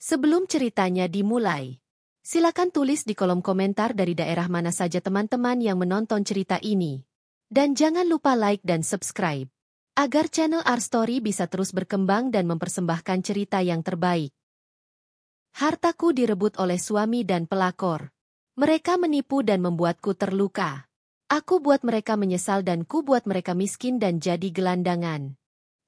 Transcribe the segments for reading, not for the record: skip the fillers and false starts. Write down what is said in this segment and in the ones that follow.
Sebelum ceritanya dimulai, silakan tulis di kolom komentar dari daerah mana saja teman-teman yang menonton cerita ini. Dan jangan lupa like dan subscribe, agar channel Our Story bisa terus berkembang dan mempersembahkan cerita yang terbaik. Hartaku direbut oleh suami dan pelakor. Mereka menipu dan membuatku terluka. Aku buat mereka menyesal dan ku buat mereka miskin dan jadi gelandangan.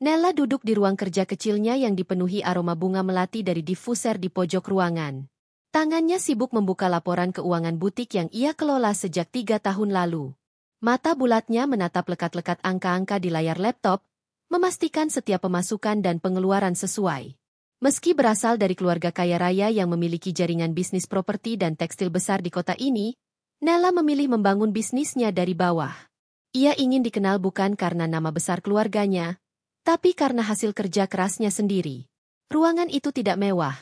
Nella duduk di ruang kerja kecilnya yang dipenuhi aroma bunga melati dari diffuser di pojok ruangan. Tangannya sibuk membuka laporan keuangan butik yang ia kelola sejak 3 tahun lalu. Mata bulatnya menatap lekat-lekat angka-angka di layar laptop, memastikan setiap pemasukan dan pengeluaran sesuai. Meski berasal dari keluarga kaya raya yang memiliki jaringan bisnis properti dan tekstil besar di kota ini, Nella memilih membangun bisnisnya dari bawah. Ia ingin dikenal bukan karena nama besar keluarganya, tapi karena hasil kerja kerasnya sendiri. Ruangan itu tidak mewah,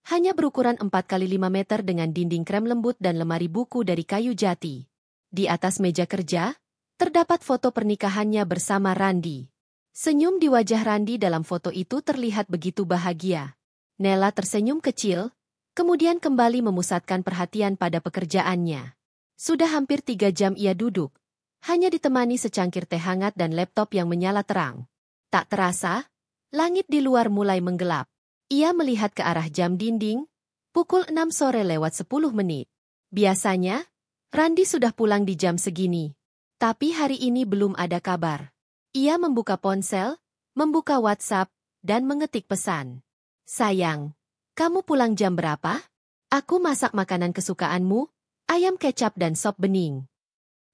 hanya berukuran 4x5 meter dengan dinding krem lembut dan lemari buku dari kayu jati. Di atas meja kerja, terdapat foto pernikahannya bersama Randy. Senyum di wajah Randy dalam foto itu terlihat begitu bahagia. Nella tersenyum kecil, kemudian kembali memusatkan perhatian pada pekerjaannya. Sudah hampir 3 jam ia duduk, hanya ditemani secangkir teh hangat dan laptop yang menyala terang. Tak terasa, langit di luar mulai menggelap. Ia melihat ke arah jam dinding, pukul 6 sore lewat 10 menit. Biasanya, Randy sudah pulang di jam segini. Tapi hari ini belum ada kabar. Ia membuka ponsel, membuka WhatsApp, dan mengetik pesan. Sayang, kamu pulang jam berapa? Aku masak makanan kesukaanmu, ayam kecap dan sop bening.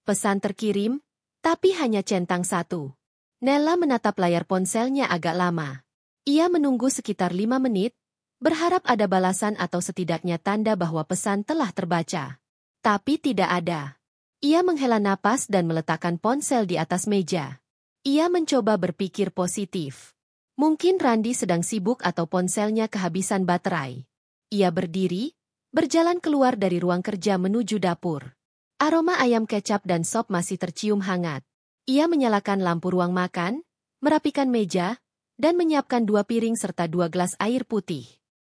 Pesan terkirim, tapi hanya centang 1. Nella menatap layar ponselnya agak lama. Ia menunggu sekitar 5 menit, berharap ada balasan atau setidaknya tanda bahwa pesan telah terbaca. Tapi tidak ada. Ia menghela napas dan meletakkan ponsel di atas meja. Ia mencoba berpikir positif. Mungkin Randy sedang sibuk atau ponselnya kehabisan baterai. Ia berdiri, berjalan keluar dari ruang kerja menuju dapur. Aroma ayam kecap dan sop masih tercium hangat. Ia menyalakan lampu ruang makan, merapikan meja, dan menyiapkan 2 piring serta 2 gelas air putih.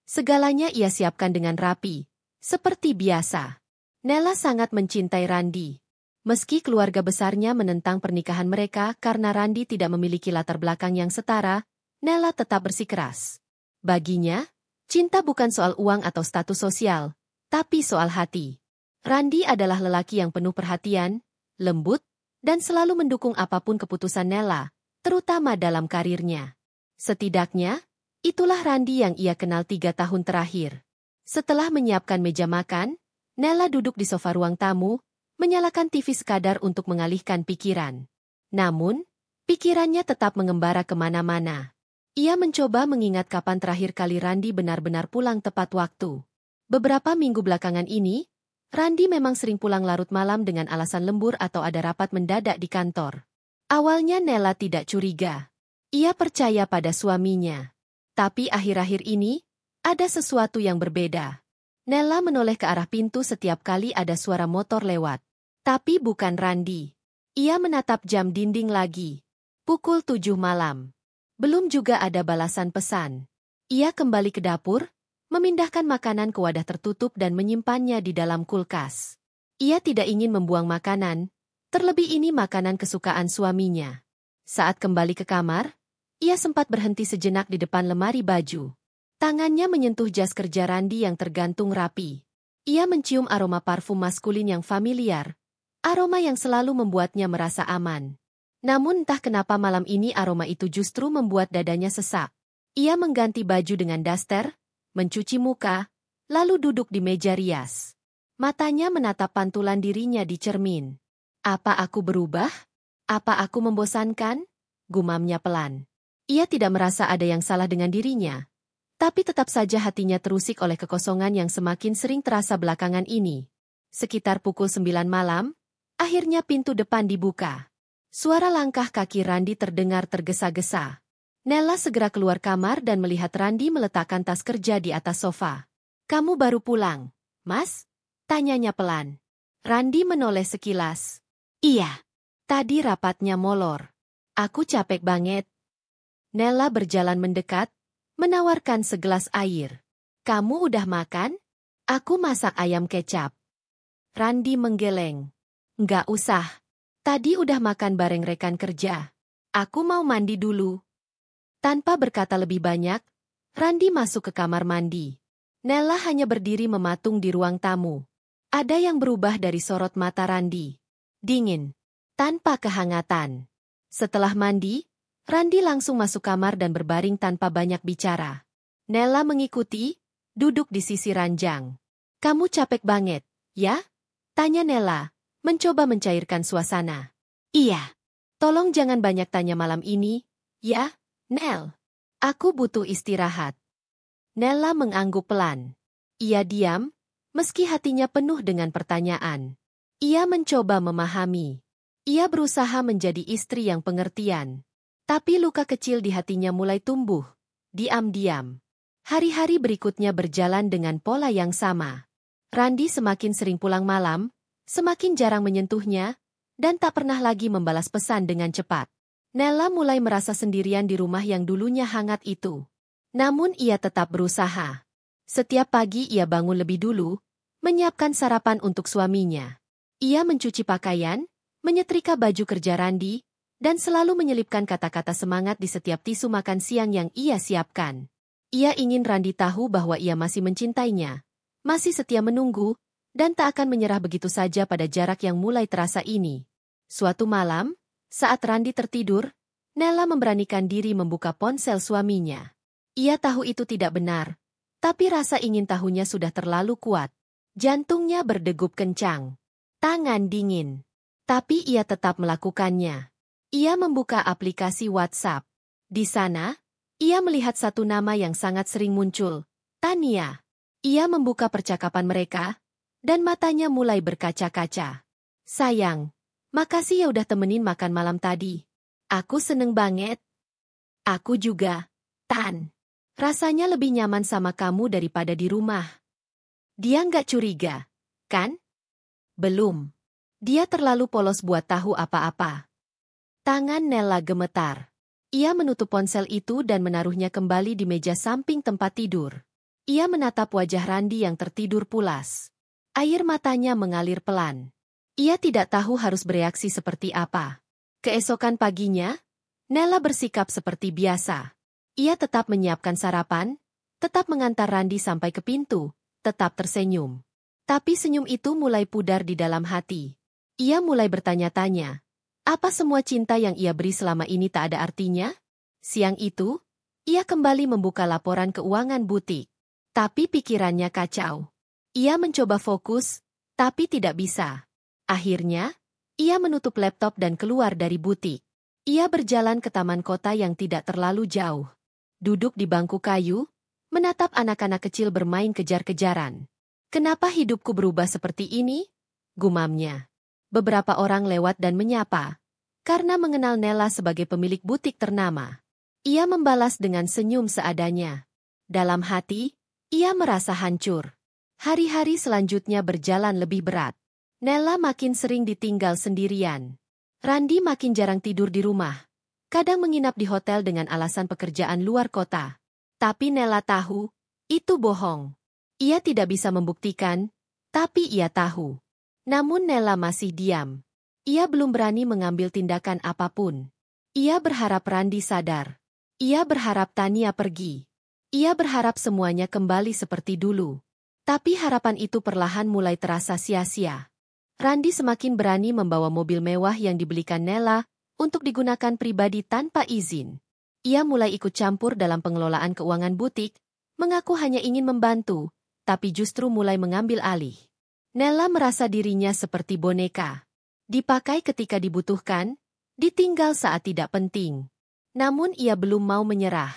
Segalanya ia siapkan dengan rapi, seperti biasa. Nella sangat mencintai Randy. Meski keluarga besarnya menentang pernikahan mereka karena Randy tidak memiliki latar belakang yang setara, Nella tetap bersikeras. Baginya, cinta bukan soal uang atau status sosial, tapi soal hati. Randy adalah lelaki yang penuh perhatian, lembut, dan selalu mendukung apapun keputusan Nella, terutama dalam karirnya. Setidaknya, itulah Randy yang ia kenal 3 tahun terakhir. Setelah menyiapkan meja makan, Nella duduk di sofa ruang tamu, menyalakan TV sekadar untuk mengalihkan pikiran. Namun, pikirannya tetap mengembara kemana-mana. Ia mencoba mengingat kapan terakhir kali Randy benar-benar pulang tepat waktu. Beberapa minggu belakangan ini, Randy memang sering pulang larut malam dengan alasan lembur atau ada rapat mendadak di kantor. Awalnya Nella tidak curiga. Ia percaya pada suaminya. Tapi akhir-akhir ini, ada sesuatu yang berbeda. Nella menoleh ke arah pintu setiap kali ada suara motor lewat. Tapi bukan Randy. Ia menatap jam dinding lagi. Pukul 7 malam. Belum juga ada balasan pesan. Ia kembali ke dapur, memindahkan makanan ke wadah tertutup dan menyimpannya di dalam kulkas. Ia tidak ingin membuang makanan, terlebih ini makanan kesukaan suaminya. Saat kembali ke kamar, ia sempat berhenti sejenak di depan lemari baju. Tangannya menyentuh jas kerja Randy yang tergantung rapi. Ia mencium aroma parfum maskulin yang familiar, aroma yang selalu membuatnya merasa aman. Namun entah kenapa malam ini aroma itu justru membuat dadanya sesak. Ia mengganti baju dengan daster, mencuci muka, lalu duduk di meja rias. Matanya menatap pantulan dirinya di cermin. Apa aku berubah? Apa aku membosankan? Gumamnya pelan. Ia tidak merasa ada yang salah dengan dirinya. Tapi tetap saja hatinya terusik oleh kekosongan yang semakin sering terasa belakangan ini. Sekitar pukul 9 malam, akhirnya pintu depan dibuka. Suara langkah kaki Randy terdengar tergesa-gesa. Nella segera keluar kamar dan melihat Randy meletakkan tas kerja di atas sofa. Kamu baru pulang, Mas? Tanyanya pelan. Randy menoleh sekilas. Iya. Tadi rapatnya molor. Aku capek banget. Nella berjalan mendekat, menawarkan segelas air. Kamu udah makan? Aku masak ayam kecap. Randi menggeleng. Nggak usah. Tadi udah makan bareng rekan kerja. Aku mau mandi dulu. Tanpa berkata lebih banyak, Randi masuk ke kamar mandi. Nella hanya berdiri mematung di ruang tamu. Ada yang berubah dari sorot mata Randi. Dingin. Tanpa kehangatan. Setelah mandi, Randi langsung masuk kamar dan berbaring tanpa banyak bicara. Nella mengikuti, duduk di sisi ranjang. Kamu capek banget, ya? Tanya Nella, mencoba mencairkan suasana. Iya. Tolong jangan banyak tanya malam ini, ya, Nel. Aku butuh istirahat. Nella mengangguk pelan. Ia diam, meski hatinya penuh dengan pertanyaan. Ia mencoba memahami. Ia berusaha menjadi istri yang pengertian. Tapi luka kecil di hatinya mulai tumbuh. Diam-diam. Hari-hari berikutnya berjalan dengan pola yang sama. Randi semakin sering pulang malam, semakin jarang menyentuhnya, dan tak pernah lagi membalas pesan dengan cepat. Nella mulai merasa sendirian di rumah yang dulunya hangat itu. Namun ia tetap berusaha. Setiap pagi ia bangun lebih dulu, menyiapkan sarapan untuk suaminya. Ia mencuci pakaian, menyetrika baju kerja Randi, dan selalu menyelipkan kata-kata semangat di setiap tisu makan siang yang ia siapkan. Ia ingin Randi tahu bahwa ia masih mencintainya, masih setia menunggu, dan tak akan menyerah begitu saja pada jarak yang mulai terasa ini. Suatu malam, saat Randi tertidur, Nella memberanikan diri membuka ponsel suaminya. Ia tahu itu tidak benar, tapi rasa ingin tahunya sudah terlalu kuat. Jantungnya berdegup kencang. Tangan dingin. Tapi ia tetap melakukannya. Ia membuka aplikasi WhatsApp. Di sana, ia melihat satu nama yang sangat sering muncul, Tania. Ia membuka percakapan mereka, dan matanya mulai berkaca-kaca. Sayang, makasih ya udah temenin makan malam tadi. Aku seneng banget. Aku juga, Tan. Rasanya lebih nyaman sama kamu daripada di rumah. Dia nggak curiga, kan? Belum. Dia terlalu polos buat tahu apa-apa. Tangan Nella gemetar. Ia menutup ponsel itu dan menaruhnya kembali di meja samping tempat tidur. Ia menatap wajah Randi yang tertidur pulas. Air matanya mengalir pelan. Ia tidak tahu harus bereaksi seperti apa. Keesokan paginya, Nella bersikap seperti biasa. Ia tetap menyiapkan sarapan, tetap mengantar Randi sampai ke pintu, tetap tersenyum. Tapi senyum itu mulai pudar di dalam hati. Ia mulai bertanya-tanya. Apa semua cinta yang ia beri selama ini tak ada artinya? Siang itu, ia kembali membuka laporan keuangan butik. Tapi pikirannya kacau. Ia mencoba fokus, tapi tidak bisa. Akhirnya, ia menutup laptop dan keluar dari butik. Ia berjalan ke taman kota yang tidak terlalu jauh. Duduk di bangku kayu, menatap anak-anak kecil bermain kejar-kejaran. Kenapa hidupku berubah seperti ini? Gumamnya. Beberapa orang lewat dan menyapa, karena mengenal Nella sebagai pemilik butik ternama. Ia membalas dengan senyum seadanya. Dalam hati, ia merasa hancur. Hari-hari selanjutnya berjalan lebih berat. Nella makin sering ditinggal sendirian. Randi makin jarang tidur di rumah. Kadang menginap di hotel dengan alasan pekerjaan luar kota. Tapi Nella tahu, itu bohong. Ia tidak bisa membuktikan, tapi ia tahu. Namun Nella masih diam. Ia belum berani mengambil tindakan apapun. Ia berharap Randi sadar. Ia berharap Tania pergi. Ia berharap semuanya kembali seperti dulu. Tapi harapan itu perlahan mulai terasa sia-sia. Randi semakin berani membawa mobil mewah yang dibelikan Nella untuk digunakan pribadi tanpa izin. Ia mulai ikut campur dalam pengelolaan keuangan butik, mengaku hanya ingin membantu, tapi justru mulai mengambil alih. Nella merasa dirinya seperti boneka. Dipakai ketika dibutuhkan, ditinggal saat tidak penting. Namun ia belum mau menyerah.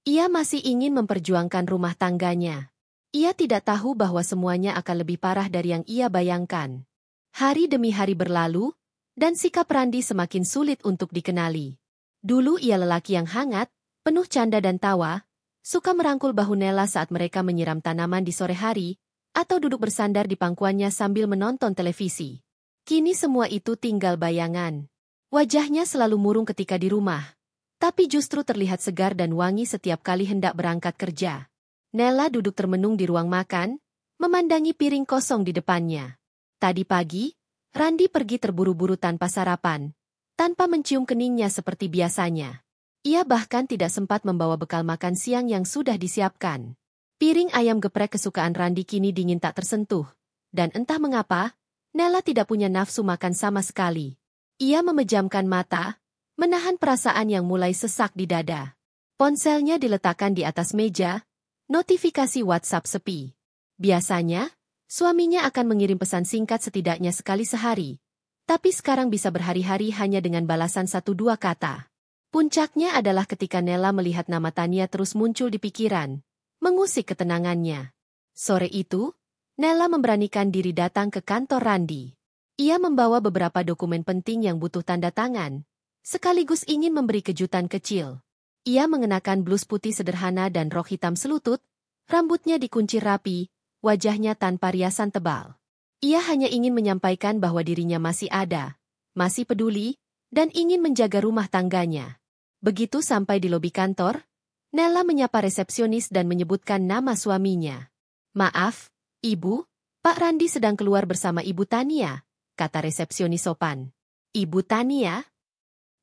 Ia masih ingin memperjuangkan rumah tangganya. Ia tidak tahu bahwa semuanya akan lebih parah dari yang ia bayangkan. Hari demi hari berlalu, dan sikap Randi semakin sulit untuk dikenali. Dulu ia lelaki yang hangat, penuh canda dan tawa, suka merangkul bahu Nella saat mereka menyiram tanaman di sore hari, atau duduk bersandar di pangkuannya sambil menonton televisi. Kini semua itu tinggal bayangan. Wajahnya selalu murung ketika di rumah, tapi justru terlihat segar dan wangi setiap kali hendak berangkat kerja. Nella duduk termenung di ruang makan, memandangi piring kosong di depannya. Tadi pagi, Randi pergi terburu-buru tanpa sarapan, tanpa mencium keningnya seperti biasanya. Ia bahkan tidak sempat membawa bekal makan siang yang sudah disiapkan. Piring ayam geprek kesukaan Randi kini dingin tak tersentuh, dan entah mengapa, Nella tidak punya nafsu makan sama sekali. Ia memejamkan mata, menahan perasaan yang mulai sesak di dada. Ponselnya diletakkan di atas meja, notifikasi WhatsApp sepi. Biasanya, suaminya akan mengirim pesan singkat setidaknya sekali sehari. Tapi sekarang bisa berhari-hari hanya dengan balasan 1-2 kata. Puncaknya adalah ketika Nella melihat nama Tania terus muncul di pikiran, mengusik ketenangannya. Sore itu, Nella memberanikan diri datang ke kantor Randi. Ia membawa beberapa dokumen penting yang butuh tanda tangan, sekaligus ingin memberi kejutan kecil. Ia mengenakan blus putih sederhana dan rok hitam selutut, rambutnya dikuncir rapi, wajahnya tanpa riasan tebal. Ia hanya ingin menyampaikan bahwa dirinya masih ada, masih peduli, dan ingin menjaga rumah tangganya. Begitu sampai di lobi kantor, Nella menyapa resepsionis dan menyebutkan nama suaminya. "Maaf, Ibu, Pak Randi sedang keluar bersama Ibu Tania," kata resepsionis sopan. "Ibu Tania?"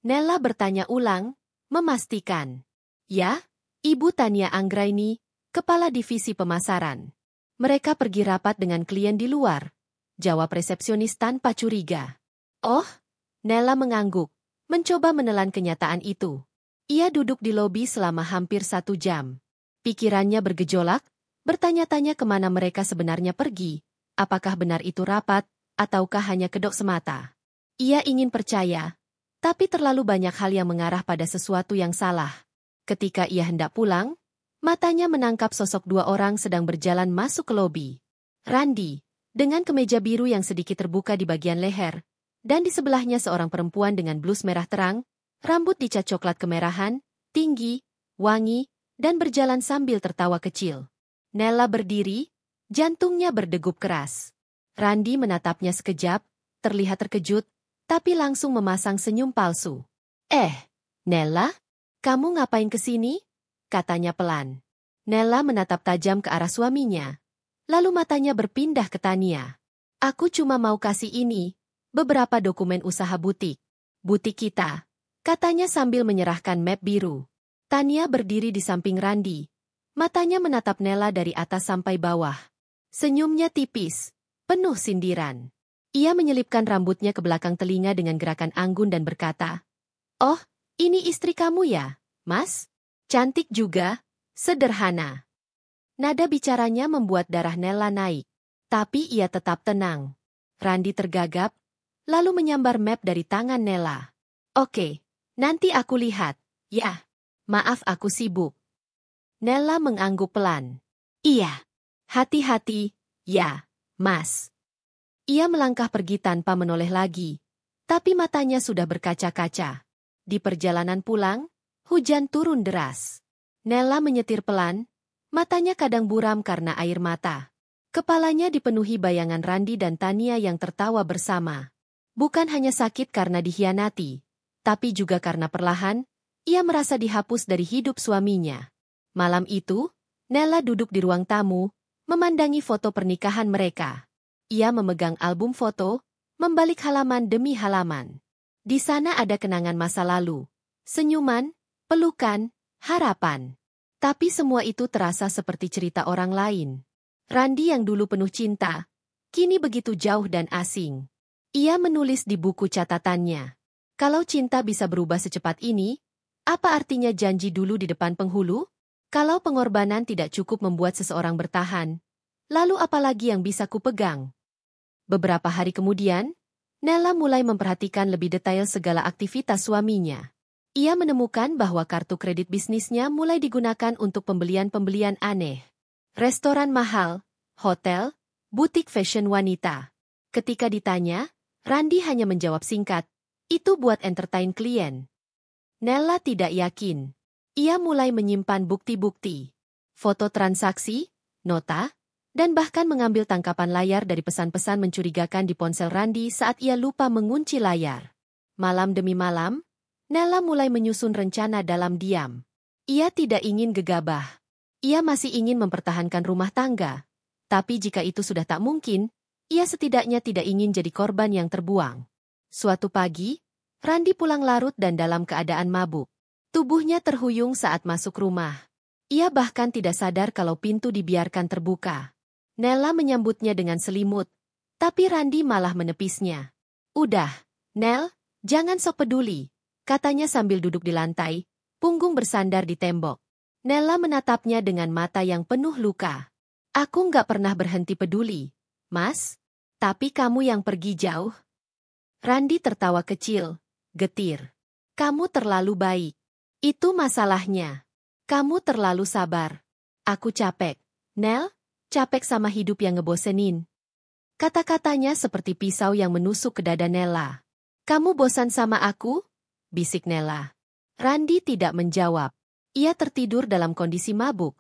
Nella bertanya ulang, memastikan. "Ya, Ibu Tania Anggraini, Kepala Divisi Pemasaran. Mereka pergi rapat dengan klien di luar," jawab resepsionis tanpa curiga. "Oh," Nella mengangguk, mencoba menelan kenyataan itu. Ia duduk di lobi selama hampir 1 jam. Pikirannya bergejolak, bertanya-tanya kemana mereka sebenarnya pergi, apakah benar itu rapat, ataukah hanya kedok semata. Ia ingin percaya, tapi terlalu banyak hal yang mengarah pada sesuatu yang salah. Ketika ia hendak pulang, matanya menangkap sosok 2 orang sedang berjalan masuk ke lobi. Randi, dengan kemeja biru yang sedikit terbuka di bagian leher, dan di sebelahnya seorang perempuan dengan blus merah terang, rambut dicat coklat kemerahan, tinggi, wangi, dan berjalan sambil tertawa kecil. Nella berdiri, jantungnya berdegup keras. Randi menatapnya sekejap, terlihat terkejut, tapi langsung memasang senyum palsu. Nella? Kamu ngapain kesini?" katanya pelan. Nella menatap tajam ke arah suaminya. Lalu matanya berpindah ke Tania. "Aku cuma mau kasih ini, beberapa dokumen usaha butik. Butik kita," katanya sambil menyerahkan map biru. Tania berdiri di samping Randi. Matanya menatap Nella dari atas sampai bawah. Senyumnya tipis, penuh sindiran. Ia menyelipkan rambutnya ke belakang telinga dengan gerakan anggun dan berkata, "Oh, ini istri kamu ya, Mas? Cantik juga, sederhana." Nada bicaranya membuat darah Nella naik. Tapi ia tetap tenang. Randi tergagap, lalu menyambar map dari tangan Nella. "Oke, nanti aku lihat, ya. Maaf aku sibuk." Nella mengangguk pelan. "Iya. Hati-hati, ya, Mas." Ia melangkah pergi tanpa menoleh lagi, tapi matanya sudah berkaca-kaca. Di perjalanan pulang, hujan turun deras. Nella menyetir pelan, matanya kadang buram karena air mata. Kepalanya dipenuhi bayangan Randi dan Tania yang tertawa bersama. Bukan hanya sakit karena dikhianati, tapi juga karena perlahan, ia merasa dihapus dari hidup suaminya. Malam itu, Nella duduk di ruang tamu, memandangi foto pernikahan mereka. Ia memegang album foto, membalik halaman demi halaman. Di sana ada kenangan masa lalu, senyuman, pelukan, harapan. Tapi semua itu terasa seperti cerita orang lain. Randi yang dulu penuh cinta, kini begitu jauh dan asing. Ia menulis di buku catatannya, "Kalau cinta bisa berubah secepat ini, apa artinya janji dulu di depan penghulu? Kalau pengorbanan tidak cukup membuat seseorang bertahan, lalu apa lagi yang bisa kupegang?" Beberapa hari kemudian, Nella mulai memperhatikan lebih detail segala aktivitas suaminya. Ia menemukan bahwa kartu kredit bisnisnya mulai digunakan untuk pembelian-pembelian aneh. Restoran mahal, hotel, butik fashion wanita. Ketika ditanya, Randi hanya menjawab singkat, "Itu buat entertain klien." Nella tidak yakin. Ia mulai menyimpan bukti-bukti, foto transaksi, nota, dan bahkan mengambil tangkapan layar dari pesan-pesan mencurigakan di ponsel Randi saat ia lupa mengunci layar. Malam demi malam, Nella mulai menyusun rencana dalam diam. Ia tidak ingin gegabah. Ia masih ingin mempertahankan rumah tangga. Tapi jika itu sudah tak mungkin, ia setidaknya tidak ingin jadi korban yang terbuang. Suatu pagi, Randi pulang larut dan dalam keadaan mabuk. Tubuhnya terhuyung saat masuk rumah. Ia bahkan tidak sadar kalau pintu dibiarkan terbuka. Nella menyambutnya dengan selimut, tapi Randi malah menepisnya. "Udah, Nel, jangan sok peduli," katanya sambil duduk di lantai, punggung bersandar di tembok. Nella menatapnya dengan mata yang penuh luka. "Aku nggak pernah berhenti peduli, Mas. Tapi kamu yang pergi jauh." Randi tertawa kecil, getir. "Kamu terlalu baik. Itu masalahnya. Kamu terlalu sabar. Aku capek. Nel, capek sama hidup yang ngebosenin." Kata-katanya seperti pisau yang menusuk ke dada Nella. "Kamu bosan sama aku?" bisik Nella. Randi tidak menjawab. Ia tertidur dalam kondisi mabuk,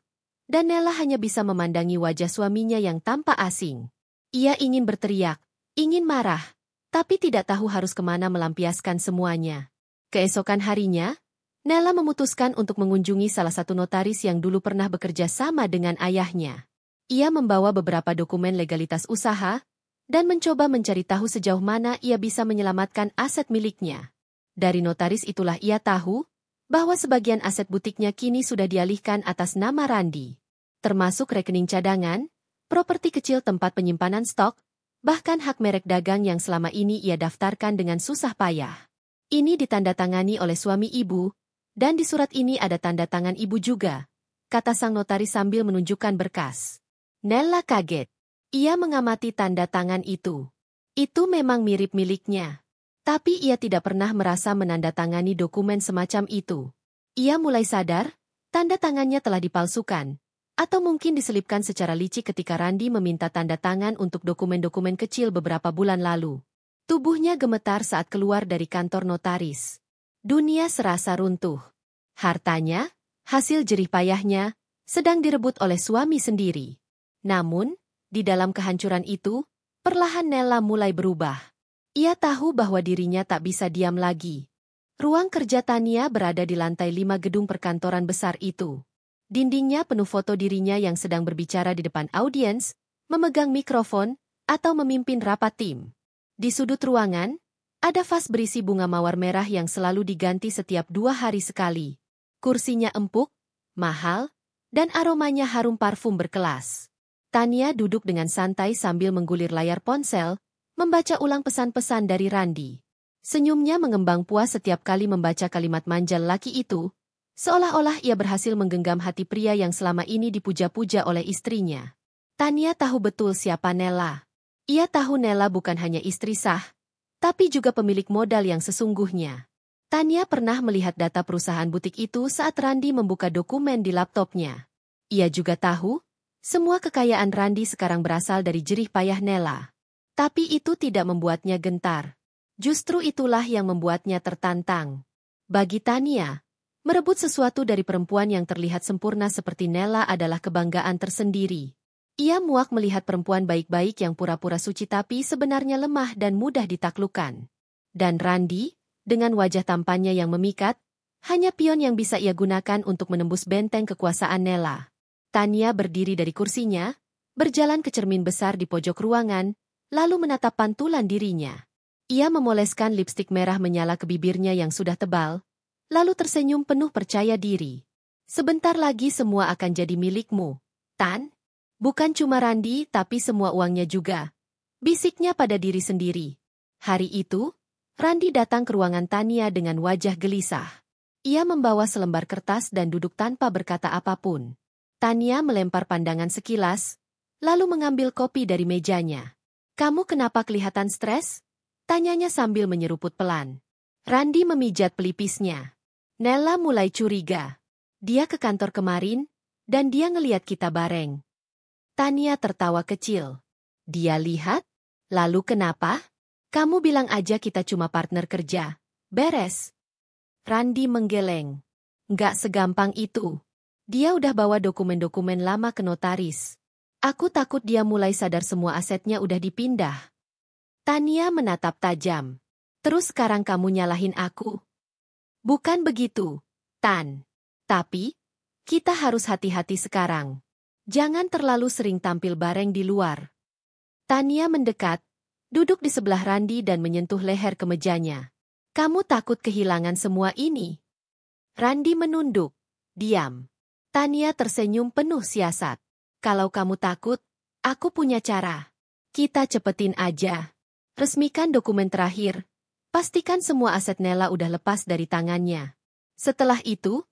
dan Nella hanya bisa memandangi wajah suaminya yang tampak asing. Ia ingin berteriak, ingin marah, tapi tidak tahu harus kemana melampiaskan semuanya. Keesokan harinya, Nella memutuskan untuk mengunjungi salah satu notaris yang dulu pernah bekerja sama dengan ayahnya. Ia membawa beberapa dokumen legalitas usaha, dan mencoba mencari tahu sejauh mana ia bisa menyelamatkan aset miliknya. Dari notaris itulah ia tahu bahwa sebagian aset butiknya kini sudah dialihkan atas nama Randi. Termasuk rekening cadangan, properti kecil tempat penyimpanan stok, bahkan hak merek dagang yang selama ini ia daftarkan dengan susah payah. Ini ditandatangani oleh suami ibu, dan di surat ini ada tanda tangan ibu juga, kata sang notaris sambil menunjukkan berkas. Nella kaget. Ia mengamati tanda tangan itu. Itu memang mirip miliknya. Tapi ia tidak pernah merasa menandatangani dokumen semacam itu. Ia mulai sadar, tanda tangannya telah dipalsukan, atau mungkin diselipkan secara licik ketika Randi meminta tanda tangan untuk dokumen-dokumen kecil beberapa bulan lalu. Tubuhnya gemetar saat keluar dari kantor notaris. Dunia serasa runtuh. Hartanya, hasil jerih payahnya, sedang direbut oleh suami sendiri. Namun, di dalam kehancuran itu, perlahan Nella mulai berubah. Ia tahu bahwa dirinya tak bisa diam lagi. Ruang kerja Tania berada di lantai 5 gedung perkantoran besar itu. Dindingnya penuh foto dirinya yang sedang berbicara di depan audiens, memegang mikrofon, atau memimpin rapat tim. Di sudut ruangan, ada vas berisi bunga mawar merah yang selalu diganti setiap 2 hari sekali. Kursinya empuk, mahal, dan aromanya harum parfum berkelas. Tania duduk dengan santai sambil menggulir layar ponsel, membaca ulang pesan-pesan dari Randi. Senyumnya mengembang puas setiap kali membaca kalimat manja laki itu, seolah-olah ia berhasil menggenggam hati pria yang selama ini dipuja-puja oleh istrinya. Tania tahu betul siapa Nella. Ia tahu Nella bukan hanya istri sah, tapi juga pemilik modal yang sesungguhnya. Tania pernah melihat data perusahaan butik itu saat Randi membuka dokumen di laptopnya. Ia juga tahu, semua kekayaan Randi sekarang berasal dari jerih payah Nella. Tapi itu tidak membuatnya gentar. Justru itulah yang membuatnya tertantang. Bagi Tania, merebut sesuatu dari perempuan yang terlihat sempurna seperti Nella adalah kebanggaan tersendiri. Ia muak melihat perempuan baik-baik yang pura-pura suci tapi sebenarnya lemah dan mudah ditaklukkan. Dan Randi, dengan wajah tampannya yang memikat, hanya pion yang bisa ia gunakan untuk menembus benteng kekuasaan Nella. Tania berdiri dari kursinya, berjalan ke cermin besar di pojok ruangan, lalu menatap pantulan dirinya. Ia memoleskan lipstik merah menyala ke bibirnya yang sudah tebal, lalu tersenyum penuh percaya diri. "Sebentar lagi semua akan jadi milikmu, Tan. Bukan cuma Randi tapi semua uangnya juga," bisiknya pada diri sendiri. Hari itu, Randi datang ke ruangan Tania dengan wajah gelisah. Ia membawa selembar kertas dan duduk tanpa berkata apapun. Tania melempar pandangan sekilas, lalu mengambil kopi dari mejanya. "Kamu kenapa kelihatan stres?" tanyanya sambil menyeruput pelan. Randi memijat pelipisnya. Nella mulai curiga. "Dia ke kantor kemarin, dan dia ngeliat kita bareng." Tania tertawa kecil. "Dia lihat? Lalu kenapa? Kamu bilang aja kita cuma partner kerja. Beres." Randi menggeleng. "Nggak segampang itu. Dia udah bawa dokumen-dokumen lama ke notaris. Aku takut dia mulai sadar semua asetnya udah dipindah." Tania menatap tajam. "Terus sekarang kamu nyalahin aku?" "Bukan begitu, Tan. Tapi, Kita harus hati-hati sekarang. Jangan terlalu sering tampil bareng di luar. Tania mendekat, duduk di sebelah Randi dan menyentuh leher kemejanya. Kamu takut kehilangan semua ini? Randi menunduk. Diam. Tania tersenyum penuh siasat. Kalau kamu takut, aku punya cara. Kita cepetin aja. Resmikan dokumen terakhir. Pastikan semua aset Nela udah lepas dari tangannya. Setelah itu,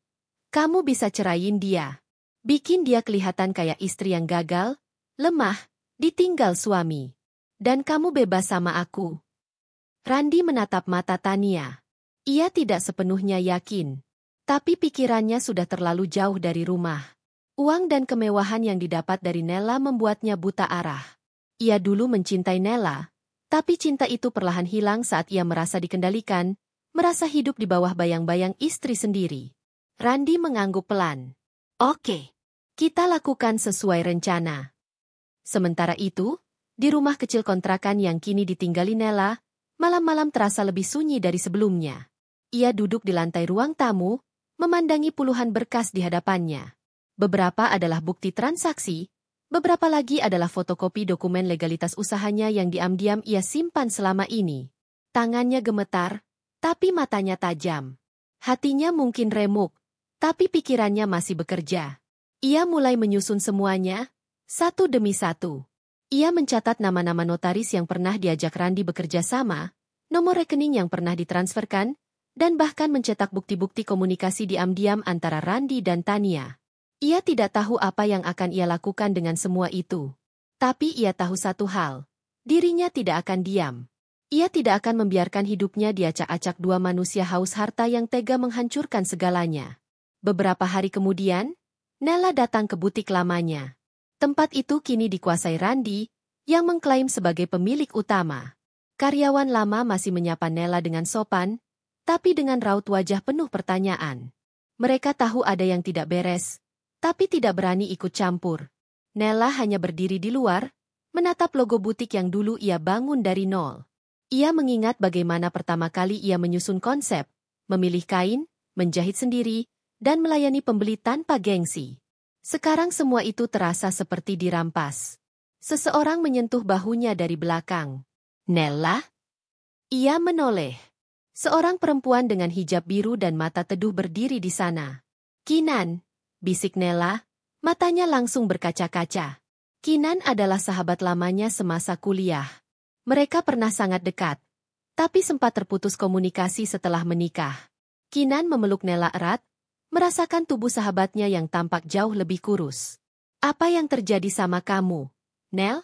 kamu bisa ceraiin dia. Bikin dia kelihatan kayak istri yang gagal, lemah, ditinggal suami. Dan kamu bebas sama aku. Randi menatap mata Tania. Ia tidak sepenuhnya yakin. Tapi pikirannya sudah terlalu jauh dari rumah. Uang dan kemewahan yang didapat dari Nela membuatnya buta arah. Ia dulu mencintai Nela. Tapi cinta itu perlahan hilang saat ia merasa dikendalikan, merasa hidup di bawah bayang-bayang istri sendiri. Randi mengangguk pelan. Oke, kita lakukan sesuai rencana. Sementara itu, di rumah kecil kontrakan yang kini ditinggali Nela, malam-malam terasa lebih sunyi dari sebelumnya. Ia duduk di lantai ruang tamu, memandangi puluhan berkas di hadapannya. Beberapa adalah bukti transaksi, beberapa lagi adalah fotokopi dokumen legalitas usahanya yang diam-diam ia simpan selama ini. Tangannya gemetar, tapi matanya tajam. Hatinya mungkin remuk, tapi pikirannya masih bekerja. Ia mulai menyusun semuanya, satu demi satu. Ia mencatat nama-nama notaris yang pernah diajak Randi bekerja sama, nomor rekening yang pernah ditransferkan, dan bahkan mencetak bukti-bukti komunikasi diam-diam antara Randi dan Tania. Ia tidak tahu apa yang akan ia lakukan dengan semua itu. Tapi ia tahu satu hal, dirinya tidak akan diam. Ia tidak akan membiarkan hidupnya diacak-acak dua manusia haus harta yang tega menghancurkan segalanya. Beberapa hari kemudian, Nela datang ke butik lamanya. Tempat itu kini dikuasai Randi, yang mengklaim sebagai pemilik utama. Karyawan lama masih menyapa Nela dengan sopan, tapi dengan raut wajah penuh pertanyaan. Mereka tahu ada yang tidak beres, tapi tidak berani ikut campur. Nela hanya berdiri di luar, menatap logo butik yang dulu ia bangun dari nol. Ia mengingat bagaimana pertama kali ia menyusun konsep, memilih kain, menjahit sendiri, dan melayani pembeli tanpa gengsi. Sekarang semua itu terasa seperti dirampas. Seseorang menyentuh bahunya dari belakang. Nela? Ia menoleh. Seorang perempuan dengan hijab biru dan mata teduh berdiri di sana. Kinan, bisik Nela, matanya langsung berkaca-kaca. Kinan adalah sahabat lamanya semasa kuliah. Mereka pernah sangat dekat, tapi sempat terputus komunikasi setelah menikah. Kinan memeluk Nela erat, merasakan tubuh sahabatnya yang tampak jauh lebih kurus. Apa yang terjadi sama kamu, Nel?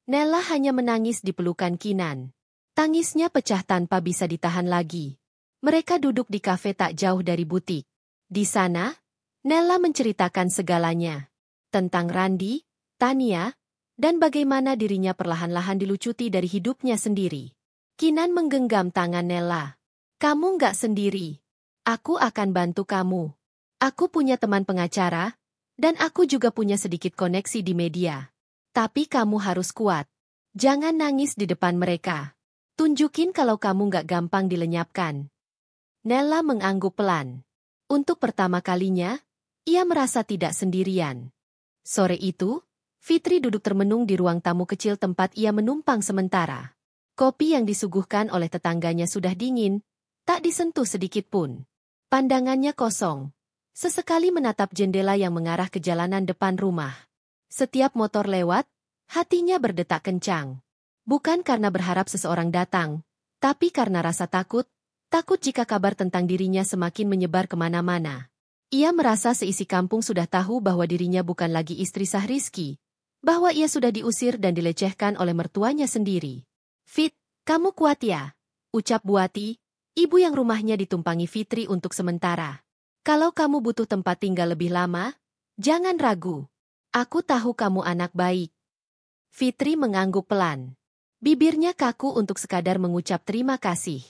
Nela hanya menangis di pelukan Kinan. Tangisnya pecah tanpa bisa ditahan lagi. Mereka duduk di kafe tak jauh dari butik. Di sana, Nela menceritakan segalanya. Tentang Randi, Tania, dan bagaimana dirinya perlahan-lahan dilucuti dari hidupnya sendiri. Kinan menggenggam tangan Nela. Kamu nggak sendiri. Aku akan bantu kamu. Aku punya teman pengacara, dan aku juga punya sedikit koneksi di media. Tapi kamu harus kuat. Jangan nangis di depan mereka. Tunjukin kalau kamu nggak gampang dilenyapkan. Nela mengangguk pelan. Untuk pertama kalinya, ia merasa tidak sendirian. Sore itu, Fitri duduk termenung di ruang tamu kecil tempat ia menumpang sementara. Kopi yang disuguhkan oleh tetangganya sudah dingin, tak disentuh sedikit pun. Pandangannya kosong. Sesekali menatap jendela yang mengarah ke jalanan depan rumah. Setiap motor lewat, hatinya berdetak kencang. Bukan karena berharap seseorang datang, tapi karena rasa takut jika kabar tentang dirinya semakin menyebar kemana-mana. Ia merasa seisi kampung sudah tahu bahwa dirinya bukan lagi istri sah Rizky, bahwa ia sudah diusir dan dilecehkan oleh mertuanya sendiri. Fit, kamu kuat ya? Ucap Buati, ibu yang rumahnya ditumpangi Fitri untuk sementara. Kalau kamu butuh tempat tinggal lebih lama, jangan ragu. Aku tahu kamu anak baik. Fitri mengangguk pelan. Bibirnya kaku untuk sekadar mengucap terima kasih.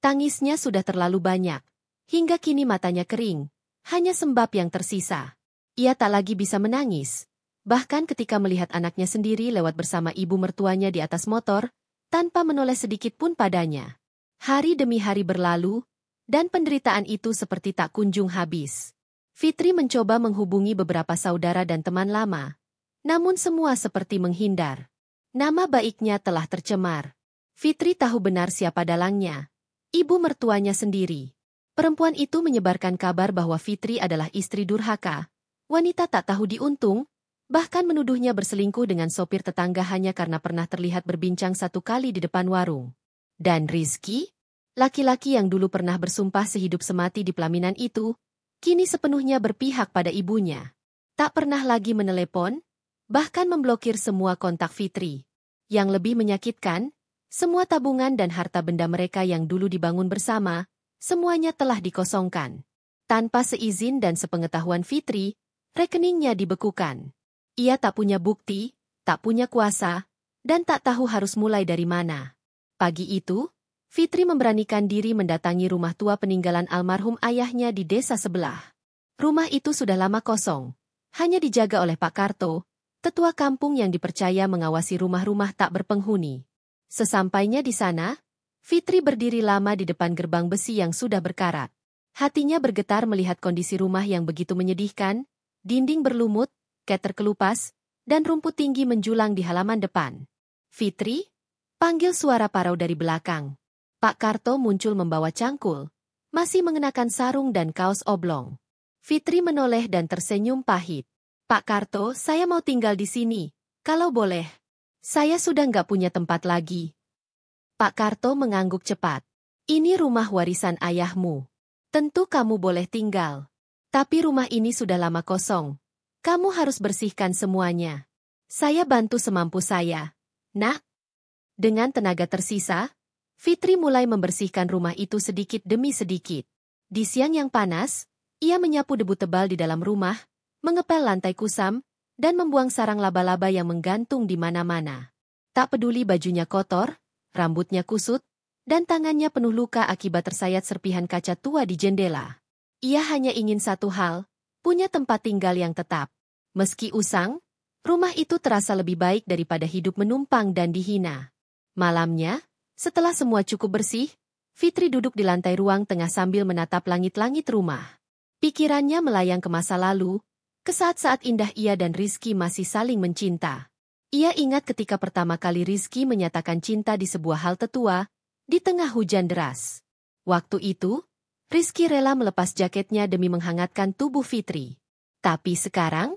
Tangisnya sudah terlalu banyak. Hingga kini matanya kering. Hanya sembab yang tersisa. Ia tak lagi bisa menangis. Bahkan ketika melihat anaknya sendiri lewat bersama ibu mertuanya di atas motor, tanpa menoleh sedikit pun padanya. Hari demi hari berlalu, dan penderitaan itu seperti tak kunjung habis. Fitri mencoba menghubungi beberapa saudara dan teman lama, namun semua seperti menghindar. Nama baiknya telah tercemar. Fitri tahu benar siapa dalangnya. Ibu mertuanya sendiri. Perempuan itu menyebarkan kabar bahwa Fitri adalah istri durhaka. Wanita tak tahu diuntung, bahkan menuduhnya berselingkuh dengan sopir tetangga hanya karena pernah terlihat berbincang satu kali di depan warung. Dan Rizky? Laki-laki yang dulu pernah bersumpah sehidup semati di pelaminan itu, kini sepenuhnya berpihak pada ibunya. Tak pernah lagi menelepon, bahkan memblokir semua kontak Fitri. Yang lebih menyakitkan, semua tabungan dan harta benda mereka yang dulu dibangun bersama, semuanya telah dikosongkan. Tanpa seizin dan sepengetahuan Fitri, rekeningnya dibekukan. Ia tak punya bukti, tak punya kuasa, dan tak tahu harus mulai dari mana. Pagi itu, Fitri memberanikan diri mendatangi rumah tua peninggalan almarhum ayahnya di desa sebelah. Rumah itu sudah lama kosong, hanya dijaga oleh Pak Karto, tetua kampung yang dipercaya mengawasi rumah-rumah tak berpenghuni. Sesampainya di sana, Fitri berdiri lama di depan gerbang besi yang sudah berkarat. Hatinya bergetar melihat kondisi rumah yang begitu menyedihkan, dinding berlumut, cat terkelupas, dan rumput tinggi menjulang di halaman depan. "Fitri?" panggil suara parau dari belakang. Pak Karto muncul membawa cangkul, masih mengenakan sarung dan kaos oblong. Fitri menoleh dan tersenyum pahit. "Pak Karto, saya mau tinggal di sini, kalau boleh. Saya sudah nggak punya tempat lagi." Pak Karto mengangguk cepat. "Ini rumah warisan ayahmu. Tentu kamu boleh tinggal. Tapi rumah ini sudah lama kosong. Kamu harus bersihkan semuanya. Saya bantu semampu saya, Nak." Dengan tenaga tersisa, Fitri mulai membersihkan rumah itu sedikit demi sedikit. Di siang yang panas, ia menyapu debu tebal di dalam rumah, mengepel lantai kusam, dan membuang sarang laba-laba yang menggantung di mana-mana. Tak peduli bajunya kotor, rambutnya kusut, dan tangannya penuh luka akibat tersayat serpihan kaca tua di jendela. Ia hanya ingin satu hal, punya tempat tinggal yang tetap. Meski usang, rumah itu terasa lebih baik daripada hidup menumpang dan dihina. Malamnya, setelah semua cukup bersih, Fitri duduk di lantai ruang tengah sambil menatap langit-langit rumah. Pikirannya melayang ke masa lalu, ke saat-saat indah ia dan Rizky masih saling mencinta. Ia ingat ketika pertama kali Rizky menyatakan cinta di sebuah halte tua, di tengah hujan deras. Waktu itu, Rizky rela melepas jaketnya demi menghangatkan tubuh Fitri. Tapi sekarang,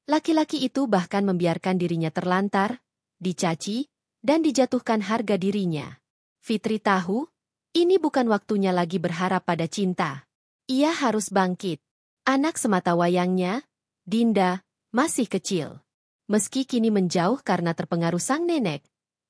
laki-laki itu bahkan membiarkan dirinya terlantar, dicaci, dan dijatuhkan harga dirinya. Fitri tahu, ini bukan waktunya lagi berharap pada cinta. Ia harus bangkit. Anak semata wayangnya, Dinda, masih kecil. Meski kini menjauh karena terpengaruh sang nenek,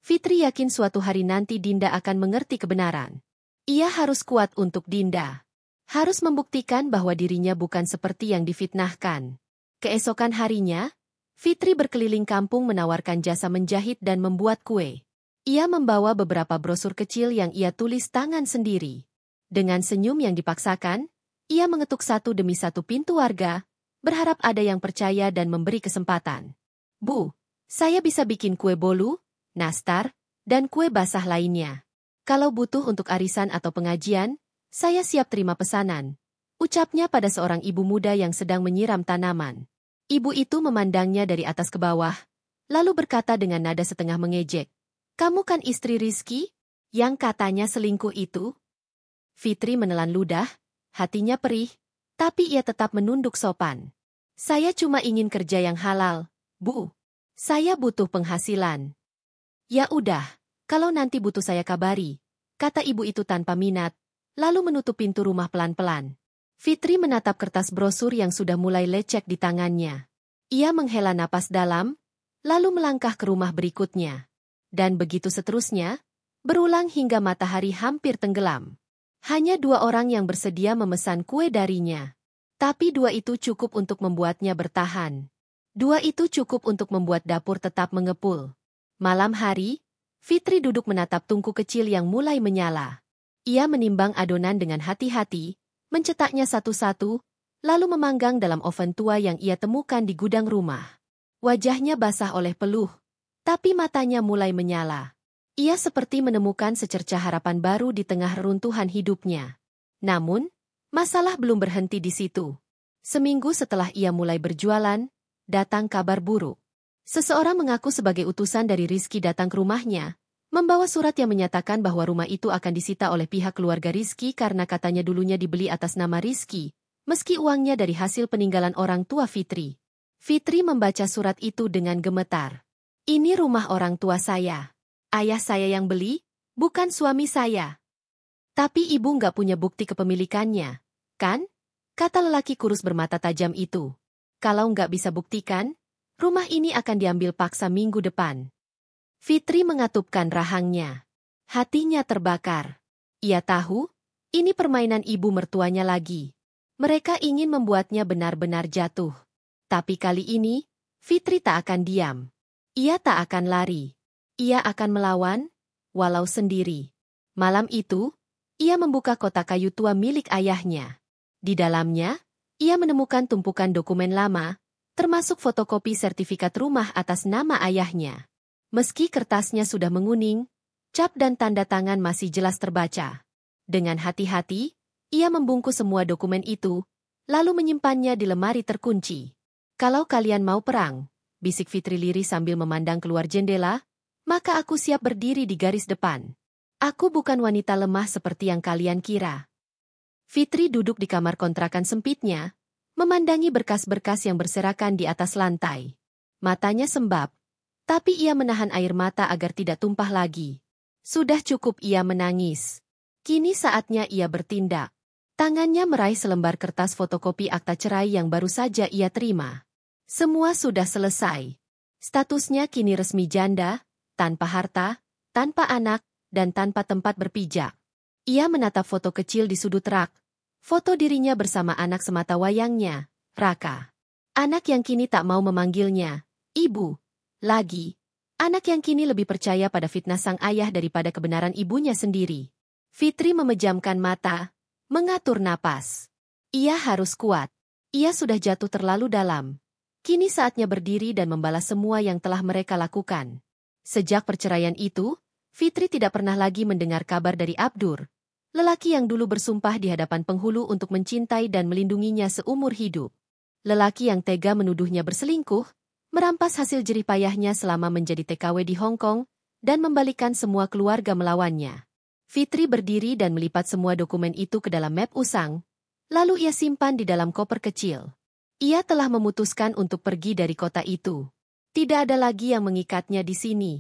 Fitri yakin suatu hari nanti Dinda akan mengerti kebenaran. Ia harus kuat untuk Dinda. Harus membuktikan bahwa dirinya bukan seperti yang difitnahkan. Keesokan harinya, Fitri berkeliling kampung menawarkan jasa menjahit dan membuat kue. Ia membawa beberapa brosur kecil yang ia tulis tangan sendiri. Dengan senyum yang dipaksakan, ia mengetuk satu demi satu pintu warga, berharap ada yang percaya dan memberi kesempatan. "Bu, saya bisa bikin kue bolu, nastar, dan kue basah lainnya. Kalau butuh untuk arisan atau pengajian, saya siap terima pesanan," ucapnya pada seorang ibu muda yang sedang menyiram tanaman. Ibu itu memandangnya dari atas ke bawah, lalu berkata dengan nada setengah mengejek, "Kamu kan istri Rizky, yang katanya selingkuh itu?" Fitri menelan ludah, hatinya perih, tapi ia tetap menunduk sopan. "Saya cuma ingin kerja yang halal, Bu. Saya butuh penghasilan." "Ya udah, kalau nanti butuh saya kabari," kata ibu itu tanpa minat, lalu menutup pintu rumah pelan-pelan. Fitri menatap kertas brosur yang sudah mulai lecek di tangannya. Ia menghela napas dalam, lalu melangkah ke rumah berikutnya. Dan begitu seterusnya, berulang hingga matahari hampir tenggelam. Hanya 2 orang yang bersedia memesan kue darinya. Tapi 2 itu cukup untuk membuatnya bertahan. 2 itu cukup untuk membuat dapur tetap mengepul. Malam hari, Fitri duduk menatap tungku kecil yang mulai menyala. Ia menimbang adonan dengan hati-hati, mencetaknya satu-satu, lalu memanggang dalam oven tua yang ia temukan di gudang rumah. Wajahnya basah oleh peluh, tapi matanya mulai menyala. Ia seperti menemukan secercah harapan baru di tengah reruntuhan hidupnya. Namun, masalah belum berhenti di situ. Seminggu setelah ia mulai berjualan, datang kabar buruk. Seseorang mengaku sebagai utusan dari Rizky datang ke rumahnya, membawa surat yang menyatakan bahwa rumah itu akan disita oleh pihak keluarga Rizky karena katanya dulunya dibeli atas nama Rizky, meski uangnya dari hasil peninggalan orang tua Fitri. Fitri membaca surat itu dengan gemetar. Ini rumah orang tua saya. Ayah saya yang beli, bukan suami saya. Tapi ibu nggak punya bukti kepemilikannya, kan? Kata lelaki kurus bermata tajam itu. Kalau nggak bisa buktikan, rumah ini akan diambil paksa minggu depan. Fitri mengatupkan rahangnya. Hatinya terbakar. Ia tahu, ini permainan ibu mertuanya lagi. Mereka ingin membuatnya benar-benar jatuh. Tapi kali ini, Fitri tak akan diam. Ia tak akan lari. Ia akan melawan, walau sendiri. Malam itu, ia membuka kotak kayu tua milik ayahnya. Di dalamnya, ia menemukan tumpukan dokumen lama, termasuk fotokopi sertifikat rumah atas nama ayahnya. Meski kertasnya sudah menguning, cap dan tanda tangan masih jelas terbaca. Dengan hati-hati, ia membungkus semua dokumen itu, lalu menyimpannya di lemari terkunci. Kalau kalian mau perang, bisik Fitri lirih sambil memandang keluar jendela, maka aku siap berdiri di garis depan. Aku bukan wanita lemah seperti yang kalian kira. Fitri duduk di kamar kontrakan sempitnya, memandangi berkas-berkas yang berserakan di atas lantai. Matanya sembab, tapi ia menahan air mata agar tidak tumpah lagi. Sudah cukup ia menangis. Kini saatnya ia bertindak. Tangannya meraih selembar kertas fotokopi akta cerai yang baru saja ia terima. Semua sudah selesai. Statusnya kini resmi janda, tanpa harta, tanpa anak, dan tanpa tempat berpijak. Ia menatap foto kecil di sudut rak. Foto dirinya bersama anak semata wayangnya, Raka. Anak yang kini tak mau memanggilnya ibu lagi. Anak yang kini lebih percaya pada fitnah sang ayah daripada kebenaran ibunya sendiri. Fitri memejamkan mata, mengatur napas. Ia harus kuat. Ia sudah jatuh terlalu dalam. Kini saatnya berdiri dan membalas semua yang telah mereka lakukan. Sejak perceraian itu, Fitri tidak pernah lagi mendengar kabar dari Abdur, lelaki yang dulu bersumpah di hadapan penghulu untuk mencintai dan melindunginya seumur hidup. Lelaki yang tega menuduhnya berselingkuh, merampas hasil jerih payahnya selama menjadi TKW di Hong Kong, dan membalikan semua keluarga melawannya. Fitri berdiri dan melipat semua dokumen itu ke dalam map usang, lalu ia simpan di dalam koper kecil. Ia telah memutuskan untuk pergi dari kota itu. Tidak ada lagi yang mengikatnya di sini.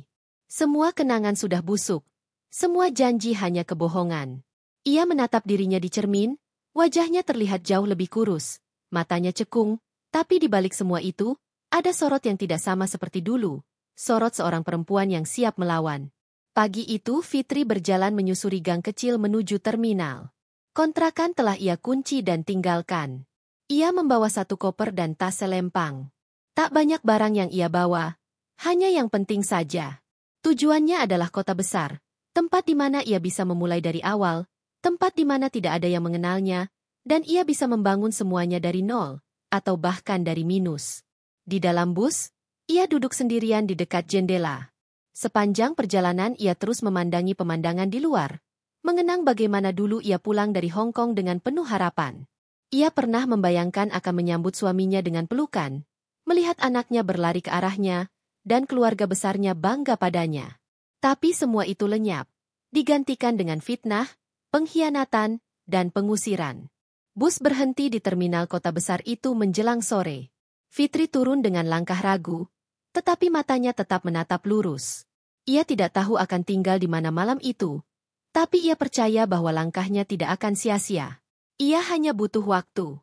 Semua kenangan sudah busuk. Semua janji hanya kebohongan. Ia menatap dirinya di cermin, wajahnya terlihat jauh lebih kurus, matanya cekung, tapi di balik semua itu, ada sorot yang tidak sama seperti dulu, sorot seorang perempuan yang siap melawan. Pagi itu Fitri berjalan menyusuri gang kecil menuju terminal. Kontrakan telah ia kunci dan tinggalkan. Ia membawa satu koper dan tas selempang. Tak banyak barang yang ia bawa, hanya yang penting saja. Tujuannya adalah kota besar, tempat di mana ia bisa memulai dari awal, tempat di mana tidak ada yang mengenalnya, dan ia bisa membangun semuanya dari nol, atau bahkan dari minus. Di dalam bus, ia duduk sendirian di dekat jendela. Sepanjang perjalanan ia terus memandangi pemandangan di luar, mengenang bagaimana dulu ia pulang dari Hong Kong dengan penuh harapan. Ia pernah membayangkan akan menyambut suaminya dengan pelukan, melihat anaknya berlari ke arahnya, dan keluarga besarnya bangga padanya. Tapi semua itu lenyap, digantikan dengan fitnah, pengkhianatan, dan pengusiran. Bus berhenti di terminal kota besar itu menjelang sore. Fitri turun dengan langkah ragu, tetapi matanya tetap menatap lurus. Ia tidak tahu akan tinggal di mana malam itu, tapi ia percaya bahwa langkahnya tidak akan sia-sia. Ia hanya butuh waktu.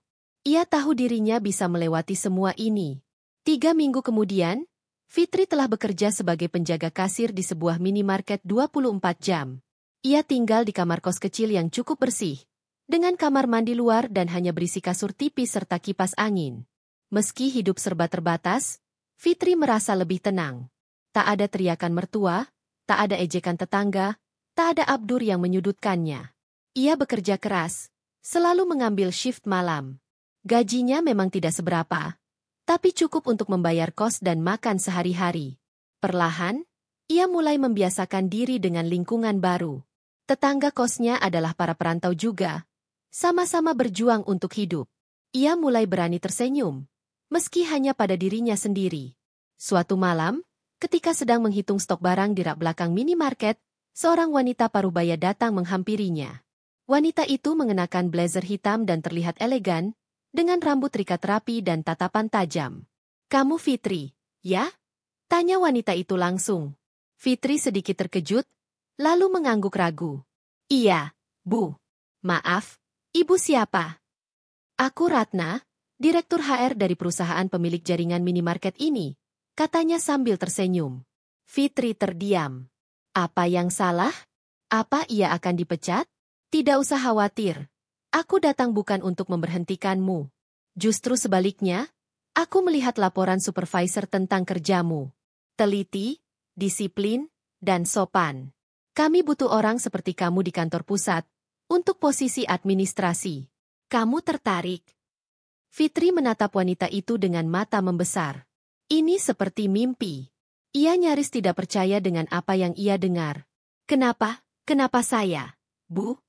Ia tahu dirinya bisa melewati semua ini. 3 minggu kemudian, Fitri telah bekerja sebagai penjaga kasir di sebuah minimarket 24 jam. Ia tinggal di kamar kos kecil yang cukup bersih, dengan kamar mandi luar dan hanya berisi kasur tipis serta kipas angin. Meski hidup serba terbatas, Fitri merasa lebih tenang. Tak ada teriakan mertua, tak ada ejekan tetangga, tak ada Abdur yang menyudutkannya. Ia bekerja keras, selalu mengambil shift malam. Gajinya memang tidak seberapa, tapi cukup untuk membayar kos dan makan sehari-hari. Perlahan, ia mulai membiasakan diri dengan lingkungan baru. Tetangga kosnya adalah para perantau juga, sama-sama berjuang untuk hidup. Ia mulai berani tersenyum, meski hanya pada dirinya sendiri. Suatu malam, ketika sedang menghitung stok barang di rak belakang minimarket, seorang wanita parubaya datang menghampirinya. Wanita itu mengenakan blazer hitam dan terlihat elegan, dengan rambut terikat rapi dan tatapan tajam. "Kamu Fitri, ya?" tanya wanita itu langsung. Fitri sedikit terkejut, lalu mengangguk ragu. "Iya, Bu. Maaf, Ibu siapa?" "Aku Ratna, Direktur HR dari perusahaan pemilik jaringan minimarket ini," katanya sambil tersenyum. Fitri terdiam. Apa yang salah? Apa ia akan dipecat? "Tidak usah khawatir. Aku datang bukan untuk memberhentikanmu. Justru sebaliknya, aku melihat laporan supervisor tentang kerjamu. Teliti, disiplin, dan sopan. Kami butuh orang seperti kamu di kantor pusat, untuk posisi administrasi. Kamu tertarik?" Fitri menatap wanita itu dengan mata membesar. Ini seperti mimpi. Ia nyaris tidak percaya dengan apa yang ia dengar. "Kenapa? Kenapa saya, Bu?"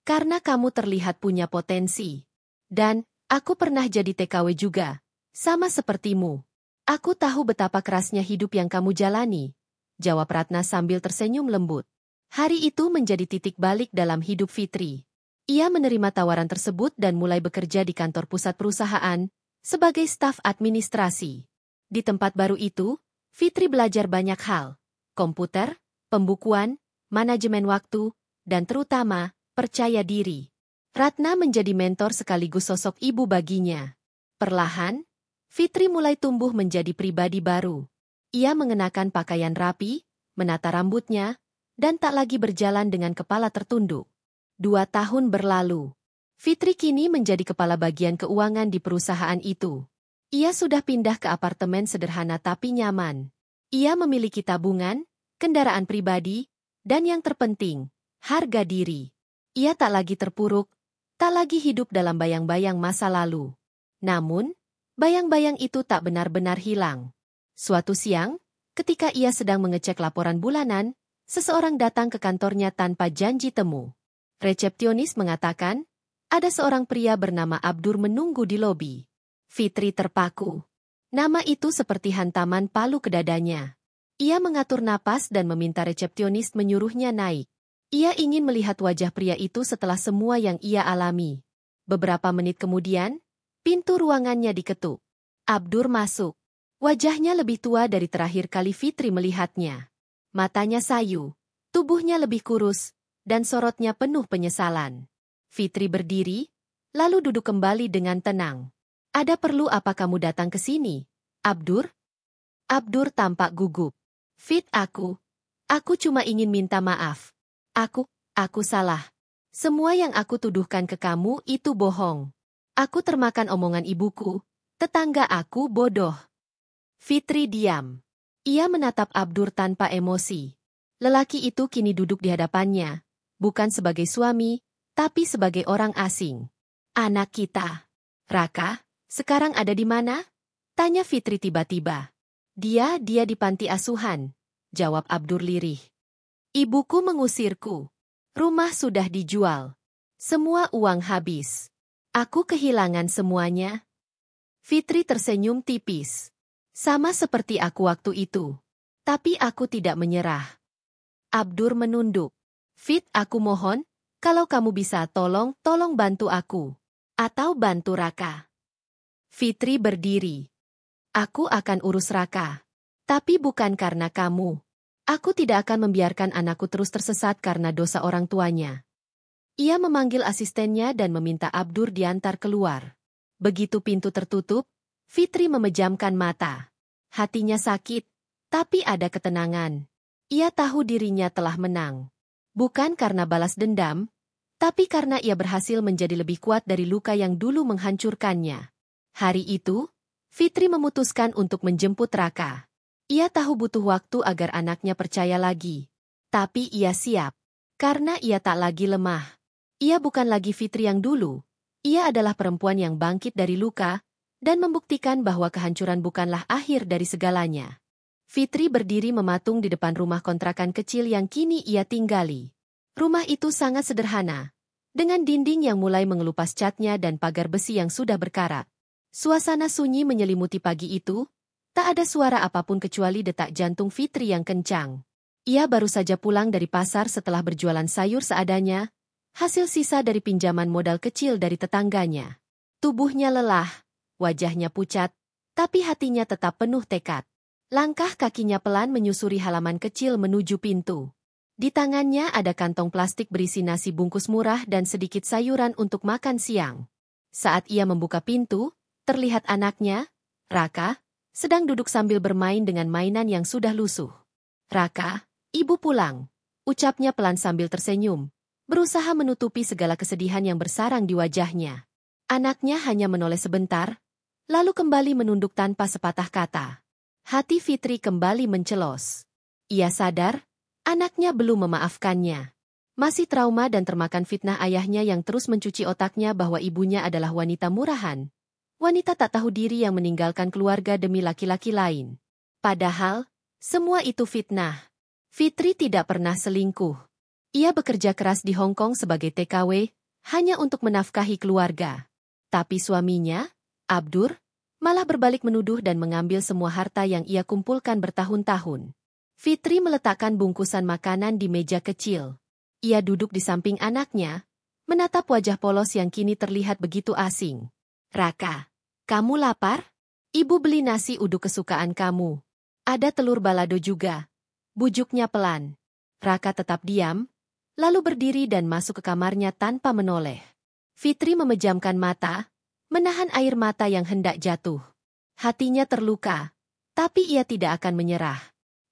"Karena kamu terlihat punya potensi. Dan, aku pernah jadi TKW juga, sama sepertimu. Aku tahu betapa kerasnya hidup yang kamu jalani," jawab Ratna sambil tersenyum lembut. Hari itu menjadi titik balik dalam hidup Fitri. Ia menerima tawaran tersebut dan mulai bekerja di kantor pusat perusahaan, sebagai staf administrasi. Di tempat baru itu, Fitri belajar banyak hal: komputer, pembukuan, manajemen waktu, dan terutama, percaya diri. Ratna menjadi mentor sekaligus sosok ibu baginya. Perlahan, Fitri mulai tumbuh menjadi pribadi baru. Ia mengenakan pakaian rapi, menata rambutnya, dan tak lagi berjalan dengan kepala tertunduk. 2 tahun berlalu. Fitri kini menjadi kepala bagian keuangan di perusahaan itu. Ia sudah pindah ke apartemen sederhana tapi nyaman. Ia memiliki tabungan, kendaraan pribadi, dan yang terpenting, harga diri. Ia tak lagi terpuruk, tak lagi hidup dalam bayang-bayang masa lalu. Namun, bayang-bayang itu tak benar-benar hilang. Suatu siang, ketika ia sedang mengecek laporan bulanan, seseorang datang ke kantornya tanpa janji temu. Resepsionis mengatakan, ada seorang pria bernama Abdur menunggu di lobi. Fitri terpaku. Nama itu seperti hantaman palu ke dadanya. Ia mengatur napas dan meminta resepsionis menyuruhnya naik. Ia ingin melihat wajah pria itu setelah semua yang ia alami. Beberapa menit kemudian, pintu ruangannya diketuk. Abdur masuk. Wajahnya lebih tua dari terakhir kali Fitri melihatnya. Matanya sayu, tubuhnya lebih kurus, dan sorotnya penuh penyesalan. Fitri berdiri, lalu duduk kembali dengan tenang. "Ada perlu apa kamu datang ke sini, Abdur?" Abdur tampak gugup. Aku cuma ingin minta maaf. Aku salah. Semua yang aku tuduhkan ke kamu itu bohong. Aku termakan omongan ibuku, tetangga aku bodoh." Fitri diam. Ia menatap Abdur tanpa emosi. Lelaki itu kini duduk di hadapannya, bukan sebagai suami, tapi sebagai orang asing. "Anak kita, Raka, sekarang ada di mana?" tanya Fitri tiba-tiba. Dia di panti asuhan," jawab Abdur lirih. "Ibuku mengusirku. Rumah sudah dijual. Semua uang habis. Aku kehilangan semuanya." Fitri tersenyum tipis. "Sama seperti aku waktu itu. Tapi aku tidak menyerah." Abdur menunduk. Aku mohon, kalau kamu bisa tolong bantu aku. Atau bantu Raka." Fitri berdiri. "Aku akan urus Raka. Tapi bukan karena kamu. Aku tidak akan membiarkan anakku terus tersesat karena dosa orang tuanya." Ia memanggil asistennya dan meminta Abdur diantar keluar. Begitu pintu tertutup, Fitri memejamkan mata. Hatinya sakit, tapi ada ketenangan. Ia tahu dirinya telah menang. Bukan karena balas dendam, tapi karena ia berhasil menjadi lebih kuat dari luka yang dulu menghancurkannya. Hari itu, Fitri memutuskan untuk menjemput Raka. Ia tahu butuh waktu agar anaknya percaya lagi. Tapi ia siap. Karena ia tak lagi lemah. Ia bukan lagi Fitri yang dulu. Ia adalah perempuan yang bangkit dari luka, dan membuktikan bahwa kehancuran bukanlah akhir dari segalanya. Fitri berdiri mematung di depan rumah kontrakan kecil yang kini ia tinggali. Rumah itu sangat sederhana. Dengan dinding yang mulai mengelupas catnya dan pagar besi yang sudah berkarat. Suasana sunyi menyelimuti pagi itu, tak ada suara apapun kecuali detak jantung Fitri yang kencang. Ia baru saja pulang dari pasar setelah berjualan sayur seadanya, hasil sisa dari pinjaman modal kecil dari tetangganya. Tubuhnya lelah, wajahnya pucat, tapi hatinya tetap penuh tekad. Langkah kakinya pelan menyusuri halaman kecil menuju pintu. Di tangannya ada kantong plastik berisi nasi bungkus murah dan sedikit sayuran untuk makan siang. Saat ia membuka pintu, terlihat anaknya, Raka, sedang duduk sambil bermain dengan mainan yang sudah lusuh. "Raka, ibu pulang," ucapnya pelan sambil tersenyum, berusaha menutupi segala kesedihan yang bersarang di wajahnya. Anaknya hanya menoleh sebentar, lalu kembali menunduk tanpa sepatah kata. Hati Fitri kembali mencelos. Ia sadar, anaknya belum memaafkannya. Masih trauma dan termakan fitnah ayahnya yang terus mencuci otaknya bahwa ibunya adalah wanita murahan. Wanita tak tahu diri yang meninggalkan keluarga demi laki-laki lain. Padahal, semua itu fitnah. Fitri tidak pernah selingkuh. Ia bekerja keras di Hong Kong sebagai TKW, hanya untuk menafkahi keluarga. Tapi suaminya, Abdur, malah berbalik menuduh dan mengambil semua harta yang ia kumpulkan bertahun-tahun. Fitri meletakkan bungkusan makanan di meja kecil. Ia duduk di samping anaknya, menatap wajah polos yang kini terlihat begitu asing. "Raka, kamu lapar? Ibu beli nasi uduk kesukaan kamu. Ada telur balado juga," bujuknya pelan. Raka tetap diam, lalu berdiri dan masuk ke kamarnya tanpa menoleh. Fitri memejamkan mata, menahan air mata yang hendak jatuh. Hatinya terluka, tapi ia tidak akan menyerah.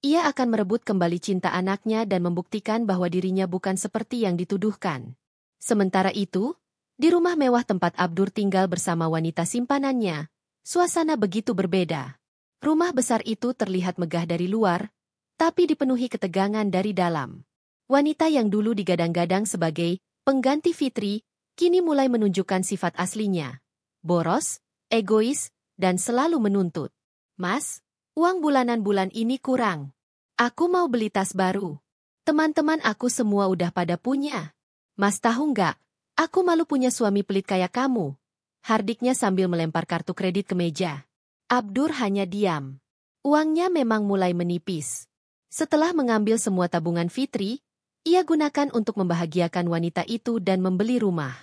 Ia akan merebut kembali cinta anaknya dan membuktikan bahwa dirinya bukan seperti yang dituduhkan. Sementara itu, di rumah mewah tempat Abdur tinggal bersama wanita simpanannya, suasana begitu berbeda. Rumah besar itu terlihat megah dari luar, tapi dipenuhi ketegangan dari dalam. Wanita yang dulu digadang-gadang sebagai pengganti Fitri, kini mulai menunjukkan sifat aslinya. Boros, egois, dan selalu menuntut. "Mas, uang bulanan bulan ini kurang. Aku mau beli tas baru. Teman-teman aku semua udah pada punya. Mas tahu nggak, aku malu punya suami pelit kayak kamu," hardiknya sambil melempar kartu kredit ke meja. Abdur hanya diam. Uangnya memang mulai menipis. Setelah mengambil semua tabungan Fitri, ia gunakan untuk membahagiakan wanita itu dan membeli rumah.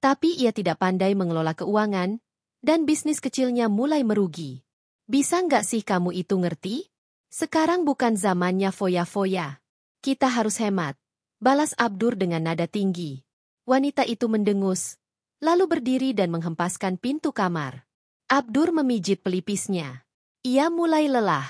Tapi ia tidak pandai mengelola keuangan, dan bisnis kecilnya mulai merugi. "Bisa nggak sih kamu itu ngerti? Sekarang bukan zamannya foya-foya. Kita harus hemat," balas Abdur dengan nada tinggi. Wanita itu mendengus, lalu berdiri dan menghempaskan pintu kamar. Abdur memijit pelipisnya. Ia mulai lelah.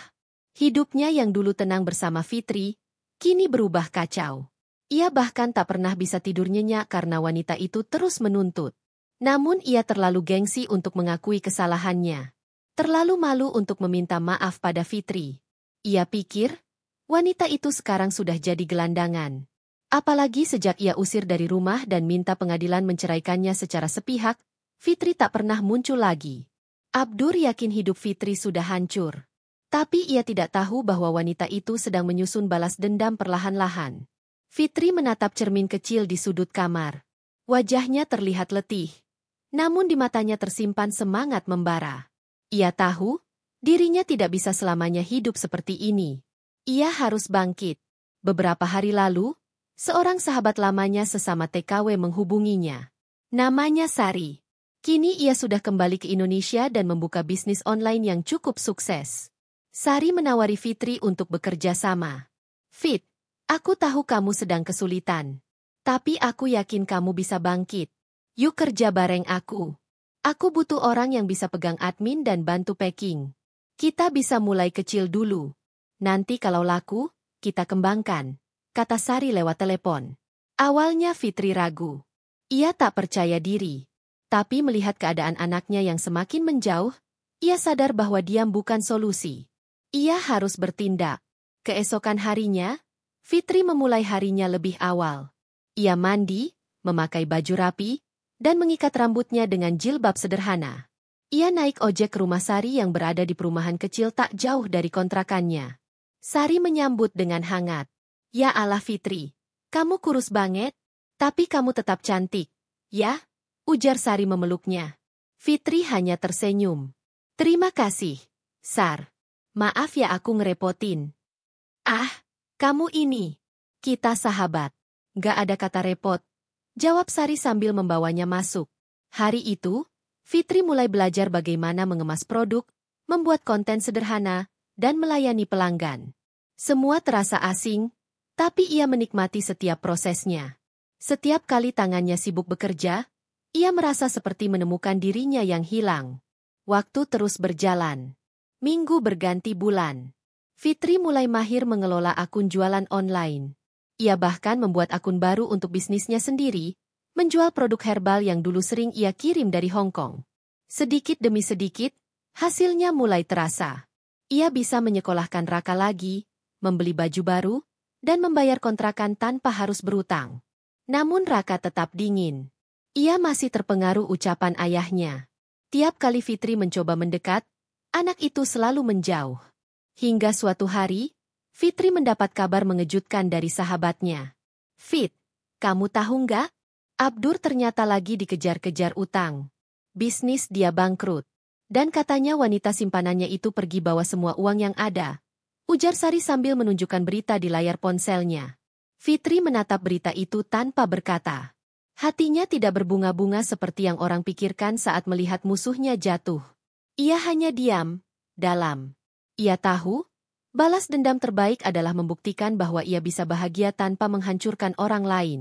Hidupnya yang dulu tenang bersama Fitri, kini berubah kacau. Ia bahkan tak pernah bisa tidur nyenyak karena wanita itu terus menuntut. Namun ia terlalu gengsi untuk mengakui kesalahannya. Terlalu malu untuk meminta maaf pada Fitri. Ia pikir, wanita itu sekarang sudah jadi gelandangan. Apalagi sejak ia usir dari rumah dan minta pengadilan menceraikannya secara sepihak, Fitri tak pernah muncul lagi. Abdur yakin hidup Fitri sudah hancur. Tapi ia tidak tahu bahwa wanita itu sedang menyusun balas dendam perlahan-lahan. Fitri menatap cermin kecil di sudut kamar. Wajahnya terlihat letih. Namun di matanya tersimpan semangat membara. Ia tahu, dirinya tidak bisa selamanya hidup seperti ini. Ia harus bangkit. Beberapa hari lalu, seorang sahabat lamanya sesama TKW menghubunginya. Namanya Sari. Kini ia sudah kembali ke Indonesia dan membuka bisnis online yang cukup sukses. Sari menawari Fitri untuk bekerja sama. "Fit, aku tahu kamu sedang kesulitan. Tapi aku yakin kamu bisa bangkit. Yuk kerja bareng aku. Aku butuh orang yang bisa pegang admin dan bantu packing. Kita bisa mulai kecil dulu. Nanti kalau laku, kita kembangkan," kata Sari lewat telepon. Awalnya Fitri ragu. Ia tak percaya diri. Tapi melihat keadaan anaknya yang semakin menjauh, ia sadar bahwa diam bukan solusi. Ia harus bertindak. Keesokan harinya, Fitri memulai harinya lebih awal. Ia mandi, memakai baju rapi, dan mengikat rambutnya dengan jilbab sederhana. Ia naik ojek ke rumah Sari yang berada di perumahan kecil tak jauh dari kontrakannya. Sari menyambut dengan hangat. "Ya Allah Fitri, kamu kurus banget, tapi kamu tetap cantik. Ya, ujar Sari memeluknya. Fitri hanya tersenyum. Terima kasih, Sar. Maaf ya aku ngerepotin. Ah, kamu ini. Kita sahabat. Gak ada kata repot. Jawab Sari sambil membawanya masuk. Hari itu, Fitri mulai belajar bagaimana mengemas produk, membuat konten sederhana, dan melayani pelanggan. Semua terasa asing, tapi ia menikmati setiap prosesnya. Setiap kali tangannya sibuk bekerja, ia merasa seperti menemukan dirinya yang hilang. Waktu terus berjalan. Minggu berganti bulan. Fitri mulai mahir mengelola akun jualan online. Ia bahkan membuat akun baru untuk bisnisnya sendiri, menjual produk herbal yang dulu sering ia kirim dari Hong Kong. Sedikit demi sedikit, hasilnya mulai terasa. Ia bisa menyekolahkan Raka lagi, membeli baju baru, dan membayar kontrakan tanpa harus berutang. Namun Raka tetap dingin. Ia masih terpengaruh ucapan ayahnya. Tiap kali Fitri mencoba mendekat, anak itu selalu menjauh. Hingga suatu hari, Fitri mendapat kabar mengejutkan dari sahabatnya. Fit, kamu tahu nggak? Abdur ternyata lagi dikejar-kejar utang. Bisnis dia bangkrut. Dan katanya wanita simpanannya itu pergi bawa semua uang yang ada. Ujar Sari sambil menunjukkan berita di layar ponselnya. Fitri menatap berita itu tanpa berkata. Hatinya tidak berbunga-bunga seperti yang orang pikirkan saat melihat musuhnya jatuh. Ia hanya diam, dalam. Ia tahu, balas dendam terbaik adalah membuktikan bahwa ia bisa bahagia tanpa menghancurkan orang lain.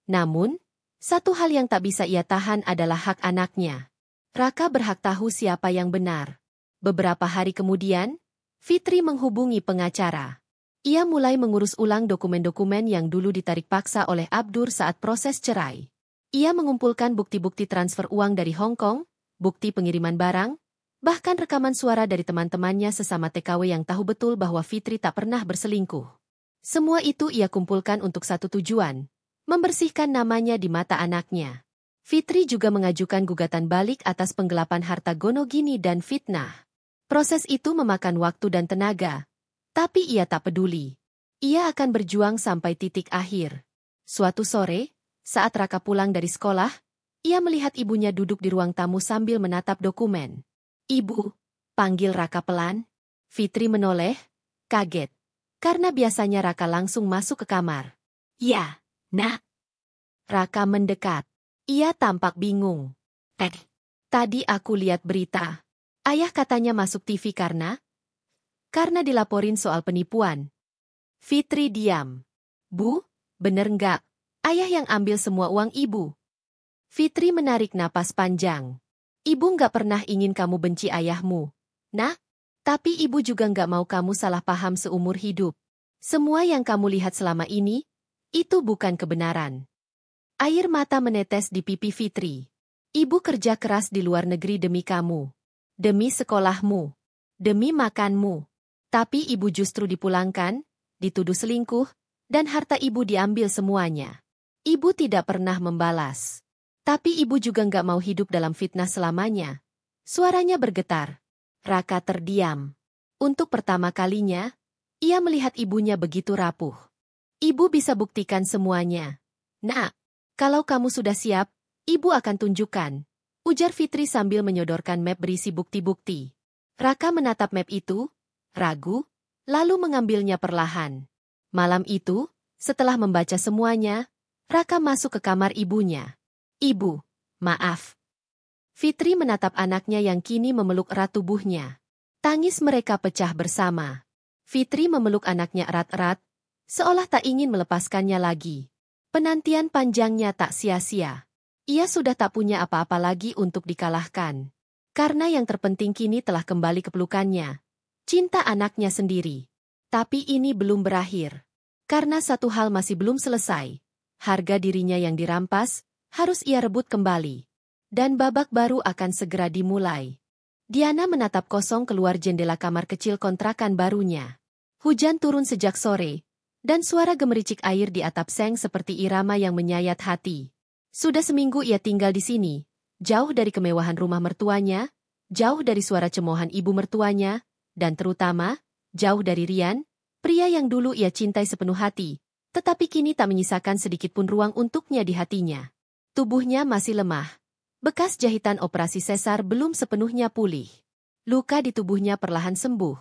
Namun, satu hal yang tak bisa ia tahan adalah hak anaknya. Raka berhak tahu siapa yang benar. Beberapa hari kemudian, Fitri menghubungi pengacara. Ia mulai mengurus ulang dokumen-dokumen yang dulu ditarik paksa oleh Abdur saat proses cerai. Ia mengumpulkan bukti-bukti transfer uang dari Hong Kong, bukti pengiriman barang, bahkan rekaman suara dari teman-temannya sesama TKW yang tahu betul bahwa Fitri tak pernah berselingkuh. Semua itu ia kumpulkan untuk satu tujuan, membersihkan namanya di mata anaknya. Fitri juga mengajukan gugatan balik atas penggelapan harta Gonogini dan fitnah. Proses itu memakan waktu dan tenaga. Tapi ia tak peduli. Ia akan berjuang sampai titik akhir. Suatu sore, saat Raka pulang dari sekolah, ia melihat ibunya duduk di ruang tamu sambil menatap dokumen. Ibu, panggil Raka pelan. Fitri menoleh, kaget. Karena biasanya Raka langsung masuk ke kamar. Ya, nak. Raka mendekat. Ia tampak bingung. Tadi aku lihat berita. Ayah katanya masuk TV karena dilaporin soal penipuan. Fitri diam. Bu, bener nggak? Ayah yang ambil semua uang ibu. Fitri menarik napas panjang. Ibu nggak pernah ingin kamu benci ayahmu. Nah, tapi ibu juga nggak mau kamu salah paham seumur hidup. Semua yang kamu lihat selama ini, itu bukan kebenaran. Air mata menetes di pipi Fitri. Ibu kerja keras di luar negeri demi kamu. Demi sekolahmu. Demi makanmu. Tapi ibu justru dipulangkan, dituduh selingkuh, dan harta ibu diambil semuanya. Ibu tidak pernah membalas. Tapi ibu juga nggak mau hidup dalam fitnah selamanya. Suaranya bergetar. Raka terdiam. Untuk pertama kalinya, ia melihat ibunya begitu rapuh. Ibu bisa buktikan semuanya. Nak, kalau kamu sudah siap, ibu akan tunjukkan. Ujar Fitri sambil menyodorkan map berisi bukti-bukti. Raka menatap map itu, ragu, lalu mengambilnya perlahan. Malam itu, setelah membaca semuanya, Raka masuk ke kamar ibunya. Ibu, maaf. Fitri menatap anaknya yang kini memeluk erat tubuhnya. Tangis mereka pecah bersama. Fitri memeluk anaknya erat-erat, seolah tak ingin melepaskannya lagi. Penantian panjangnya tak sia-sia. Ia sudah tak punya apa-apa lagi untuk dikalahkan. Karena yang terpenting kini telah kembali ke pelukannya. Cinta anaknya sendiri. Tapi ini belum berakhir. Karena satu hal masih belum selesai. Harga dirinya yang dirampas, harus ia rebut kembali. Dan babak baru akan segera dimulai. Diana menatap kosong keluar jendela kamar kecil kontrakan barunya. Hujan turun sejak sore, dan suara gemericik air di atap seng seperti irama yang menyayat hati. Sudah seminggu ia tinggal di sini. Jauh dari kemewahan rumah mertuanya, jauh dari suara cemoohan ibu mertuanya, dan terutama, jauh dari Rian, pria yang dulu ia cintai sepenuh hati, tetapi kini tak menyisakan sedikit pun ruang untuknya di hatinya. Tubuhnya masih lemah. Bekas jahitan operasi sesar belum sepenuhnya pulih. Luka di tubuhnya perlahan sembuh,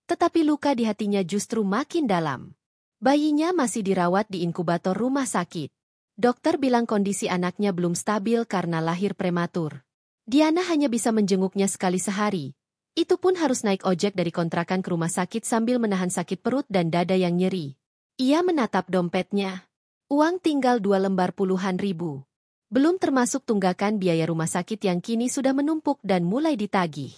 tetapi luka di hatinya justru makin dalam. Bayinya masih dirawat di inkubator rumah sakit. Dokter bilang kondisi anaknya belum stabil karena lahir prematur. Diana hanya bisa menjenguknya sekali sehari. Itu pun harus naik ojek dari kontrakan ke rumah sakit sambil menahan sakit perut dan dada yang nyeri. Ia menatap dompetnya. Uang tinggal 2 lembar puluhan ribu. Belum termasuk tunggakan biaya rumah sakit yang kini sudah menumpuk dan mulai ditagih.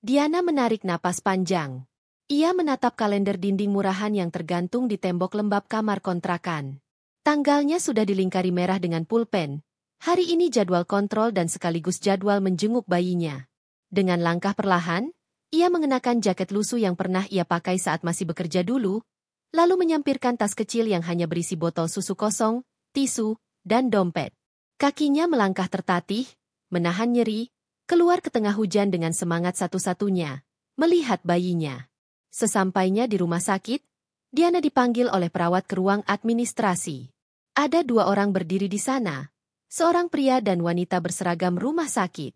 Diana menarik napas panjang. Ia menatap kalender dinding murahan yang tergantung di tembok lembab kamar kontrakan. Tanggalnya sudah dilingkari merah dengan pulpen. Hari ini jadwal kontrol dan sekaligus jadwal menjenguk bayinya. Dengan langkah perlahan, ia mengenakan jaket lusuh yang pernah ia pakai saat masih bekerja dulu, lalu menyampirkan tas kecil yang hanya berisi botol susu kosong, tisu, dan dompet. Kakinya melangkah tertatih, menahan nyeri, keluar ke tengah hujan dengan semangat satu-satunya, melihat bayinya. Sesampainya di rumah sakit, Diana dipanggil oleh perawat ke ruang administrasi. Ada 2 orang berdiri di sana, seorang pria dan wanita berseragam rumah sakit.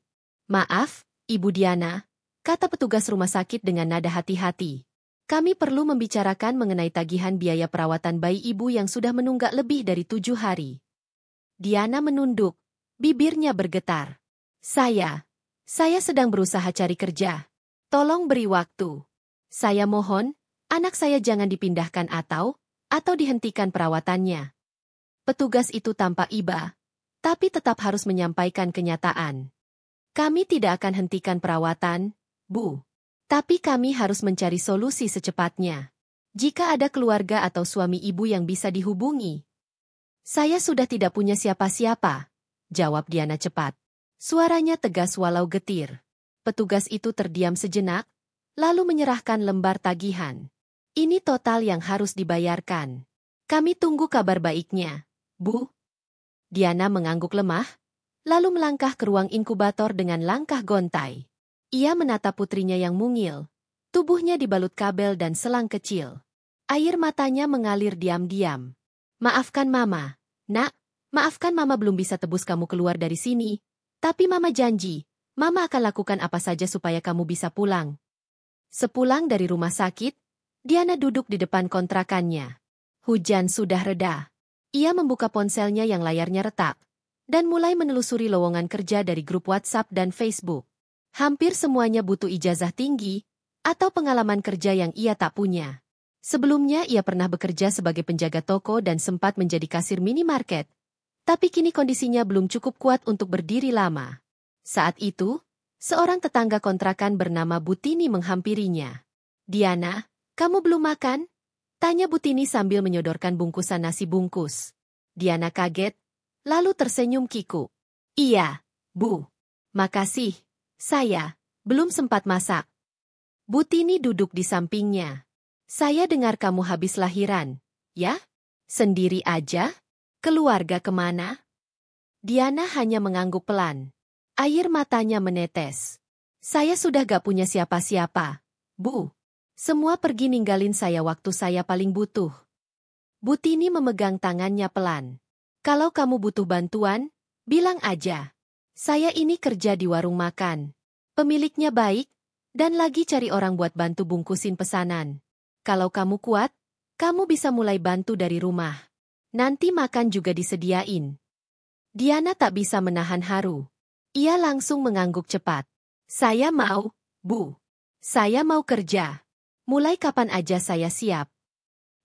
"Maaf, Ibu Diana," kata petugas rumah sakit dengan nada hati-hati. "Kami perlu membicarakan mengenai tagihan biaya perawatan bayi ibu yang sudah menunggak lebih dari 7 hari. Diana menunduk, bibirnya bergetar. Saya sedang berusaha cari kerja. Tolong beri waktu. Saya mohon, anak saya jangan dipindahkan atau dihentikan perawatannya." Petugas itu tampak iba, tapi tetap harus menyampaikan kenyataan. "Kami tidak akan hentikan perawatan, Bu. Tapi kami harus mencari solusi secepatnya. Jika ada keluarga atau suami ibu yang bisa dihubungi." "Saya sudah tidak punya siapa-siapa," jawab Diana cepat. Suaranya tegas walau getir. Petugas itu terdiam sejenak, lalu menyerahkan lembar tagihan. "Ini total yang harus dibayarkan. Kami tunggu kabar baiknya, Bu." Diana mengangguk lemah, lalu melangkah ke ruang inkubator dengan langkah gontai. Ia menatap putrinya yang mungil. Tubuhnya dibalut kabel dan selang kecil. Air matanya mengalir diam-diam. "Maafkan Mama, Nak. Maafkan Mama belum bisa tebus kamu keluar dari sini. Tapi Mama janji, Mama akan lakukan apa saja supaya kamu bisa pulang." Sepulang dari rumah sakit, Diana duduk di depan kontrakannya. Hujan sudah reda. Ia membuka ponselnya yang layarnya retak, dan mulai menelusuri lowongan kerja dari grup WhatsApp dan Facebook. Hampir semuanya butuh ijazah tinggi, atau pengalaman kerja yang ia tak punya. Sebelumnya ia pernah bekerja sebagai penjaga toko dan sempat menjadi kasir minimarket. Tapi kini kondisinya belum cukup kuat untuk berdiri lama. Saat itu, seorang tetangga kontrakan bernama Butini menghampirinya. "Diana, kamu belum makan?" tanya Butini sambil menyodorkan bungkusan nasi bungkus. Diana kaget, lalu tersenyum kikuk. "Iya, Bu. Makasih. Saya belum sempat masak." Butini duduk di sampingnya. "Saya dengar kamu habis lahiran, ya? Sendiri aja? Keluarga kemana?" Diana hanya mengangguk pelan. Air matanya menetes. "Saya sudah gak punya siapa-siapa, Bu. Semua pergi ninggalin saya waktu saya paling butuh." Butini memegang tangannya pelan. "Kalau kamu butuh bantuan, bilang aja. Saya ini kerja di warung makan. Pemiliknya baik, dan lagi cari orang buat bantu bungkusin pesanan. Kalau kamu kuat, kamu bisa mulai bantu dari rumah. Nanti makan juga disediain." Diana tak bisa menahan haru. Ia langsung mengangguk cepat. "Saya mau, Bu. Saya mau kerja. Mulai kapan aja saya siap."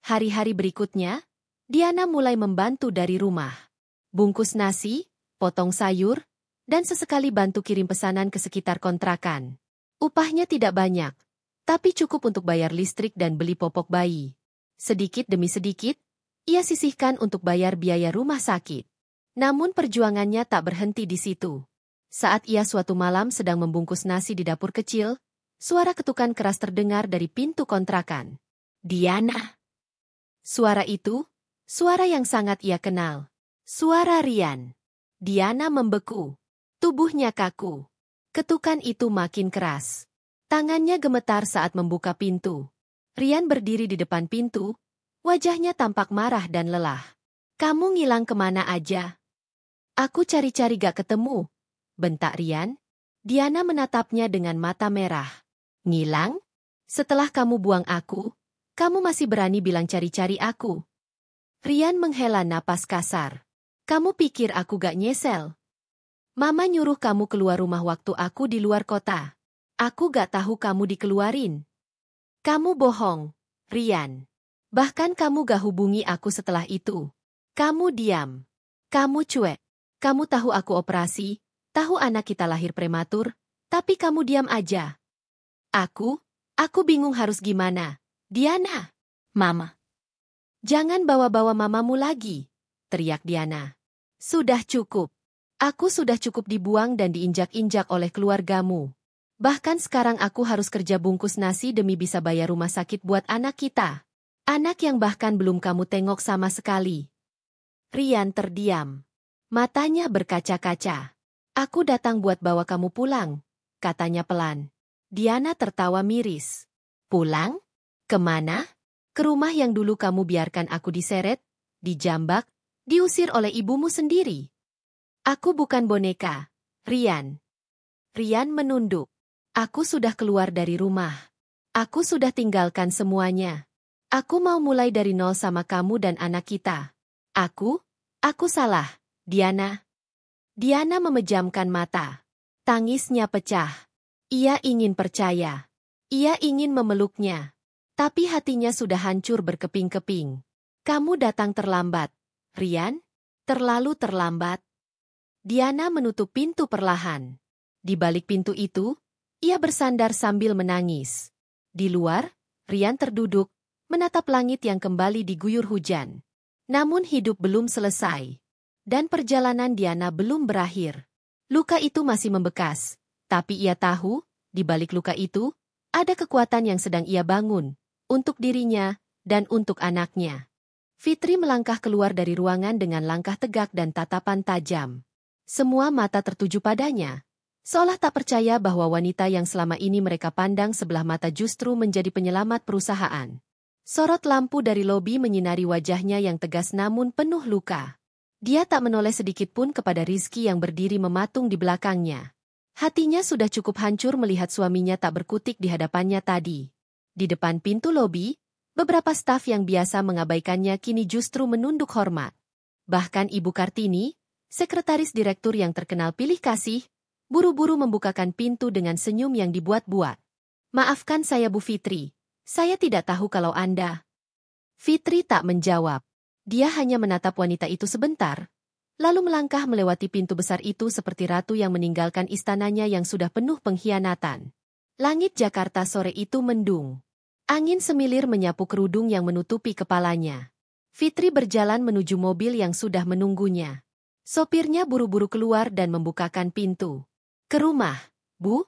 Hari-hari berikutnya, Diana mulai membantu dari rumah. Bungkus nasi, potong sayur, dan sesekali bantu kirim pesanan ke sekitar kontrakan. Upahnya tidak banyak, tapi cukup untuk bayar listrik dan beli popok bayi. Sedikit demi sedikit, ia sisihkan untuk bayar biaya rumah sakit. Namun perjuangannya tak berhenti di situ. Saat ia suatu malam sedang membungkus nasi di dapur kecil, suara ketukan keras terdengar dari pintu kontrakan. "Diana!" Suara itu, suara yang sangat ia kenal. Suara Rian. Diana membeku. Tubuhnya kaku. Ketukan itu makin keras. Tangannya gemetar saat membuka pintu. Rian berdiri di depan pintu, wajahnya tampak marah dan lelah. "Kamu ngilang kemana aja?" Aku cari-cari gak ketemu, bentak Rian. Diana menatapnya dengan mata merah. Ngilang? Setelah kamu buang aku, kamu masih berani bilang cari-cari aku. Rian menghela napas kasar. Kamu pikir aku gak nyesel? Mama nyuruh kamu keluar rumah waktu aku di luar kota. Aku gak tahu kamu dikeluarin. Kamu bohong, Rian. Bahkan kamu gak hubungi aku setelah itu. Kamu diam. Kamu cuek. Kamu tahu aku operasi, tahu anak kita lahir prematur, tapi kamu diam aja. Aku bingung harus gimana. Diana. Mama. Jangan bawa-bawa mamamu lagi, teriak Diana. Sudah cukup. Aku sudah cukup dibuang dan diinjak-injak oleh keluargamu. Bahkan sekarang aku harus kerja bungkus nasi demi bisa bayar rumah sakit buat anak kita. Anak yang bahkan belum kamu tengok sama sekali. Rian terdiam. Matanya berkaca-kaca. Aku datang buat bawa kamu pulang, katanya pelan. Diana tertawa miris. Pulang? Kemana? Ke rumah yang dulu kamu biarkan aku diseret, dijambak, diusir oleh ibumu sendiri. Aku bukan boneka, Rian. Rian menunduk. Aku sudah keluar dari rumah. Aku sudah tinggalkan semuanya. Aku mau mulai dari nol sama kamu dan anak kita. Aku salah, Diana. Diana memejamkan mata. Tangisnya pecah. Ia ingin percaya. Ia ingin memeluknya. Tapi hatinya sudah hancur berkeping-keping. Kamu datang terlambat, Rian. Terlalu terlambat. Diana menutup pintu perlahan. Di balik pintu itu, ia bersandar sambil menangis. Di luar, Rian terduduk, menatap langit yang kembali diguyur hujan. Namun hidup belum selesai. Dan perjalanan Diana belum berakhir. Luka itu masih membekas, tapi ia tahu, di balik luka itu, ada kekuatan yang sedang ia bangun, untuk dirinya, dan untuk anaknya. Fitri melangkah keluar dari ruangan dengan langkah tegak dan tatapan tajam. Semua mata tertuju padanya, seolah tak percaya bahwa wanita yang selama ini mereka pandang sebelah mata justru menjadi penyelamat perusahaan. Sorot lampu dari lobi menyinari wajahnya yang tegas namun penuh luka. Dia tak menoleh sedikit pun kepada Rizky yang berdiri mematung di belakangnya. Hatinya sudah cukup hancur melihat suaminya tak berkutik di hadapannya tadi. Di depan pintu lobi, beberapa staf yang biasa mengabaikannya kini justru menunduk hormat. Bahkan Ibu Kartini, sekretaris direktur yang terkenal pilih kasih, buru-buru membukakan pintu dengan senyum yang dibuat-buat. Maafkan saya Bu Fitri, saya tidak tahu kalau Anda. Fitri tak menjawab. Dia hanya menatap wanita itu sebentar, lalu melangkah melewati pintu besar itu seperti ratu yang meninggalkan istananya yang sudah penuh pengkhianatan. Langit Jakarta sore itu mendung. Angin semilir menyapu kerudung yang menutupi kepalanya. Fitri berjalan menuju mobil yang sudah menunggunya. Sopirnya buru-buru keluar dan membukakan pintu. Ke rumah, Bu?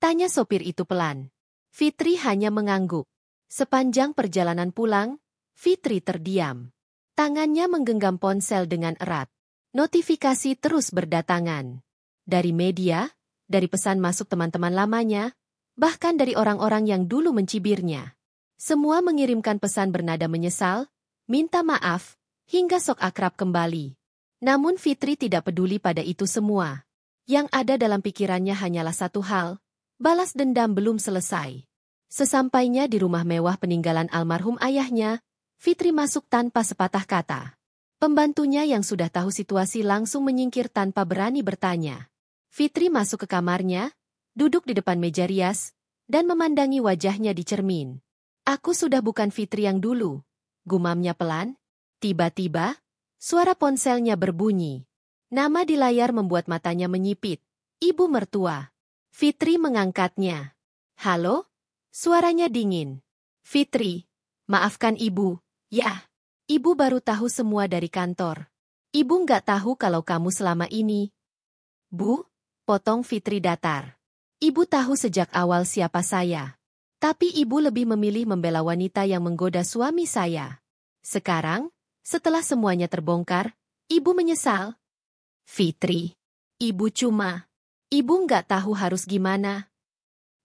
Tanya sopir itu pelan. Fitri hanya mengangguk. Sepanjang perjalanan pulang, Fitri terdiam. Tangannya menggenggam ponsel dengan erat. Notifikasi terus berdatangan. Dari media, dari pesan masuk teman-teman lamanya, bahkan dari orang-orang yang dulu mencibirnya. Semua mengirimkan pesan bernada menyesal, minta maaf, hingga sok akrab kembali. Namun Fitri tidak peduli pada itu semua. Yang ada dalam pikirannya hanyalah satu hal, balas dendam belum selesai. Sesampainya di rumah mewah peninggalan almarhum ayahnya, Fitri masuk tanpa sepatah kata. Pembantunya yang sudah tahu situasi langsung menyingkir tanpa berani bertanya. Fitri masuk ke kamarnya, duduk di depan meja rias, dan memandangi wajahnya di cermin. Aku sudah bukan Fitri yang dulu, gumamnya pelan. Tiba-tiba, suara ponselnya berbunyi. Nama di layar membuat matanya menyipit. Ibu mertua. Fitri mengangkatnya. Halo? Suaranya dingin. Fitri, maafkan ibu. Ya, ibu baru tahu semua dari kantor. Ibu nggak tahu kalau kamu selama ini. Bu, potong Fitri datar. Ibu tahu sejak awal siapa saya. Tapi ibu lebih memilih membela wanita yang menggoda suami saya. Sekarang, setelah semuanya terbongkar, ibu menyesal. Fitri, ibu nggak tahu harus gimana.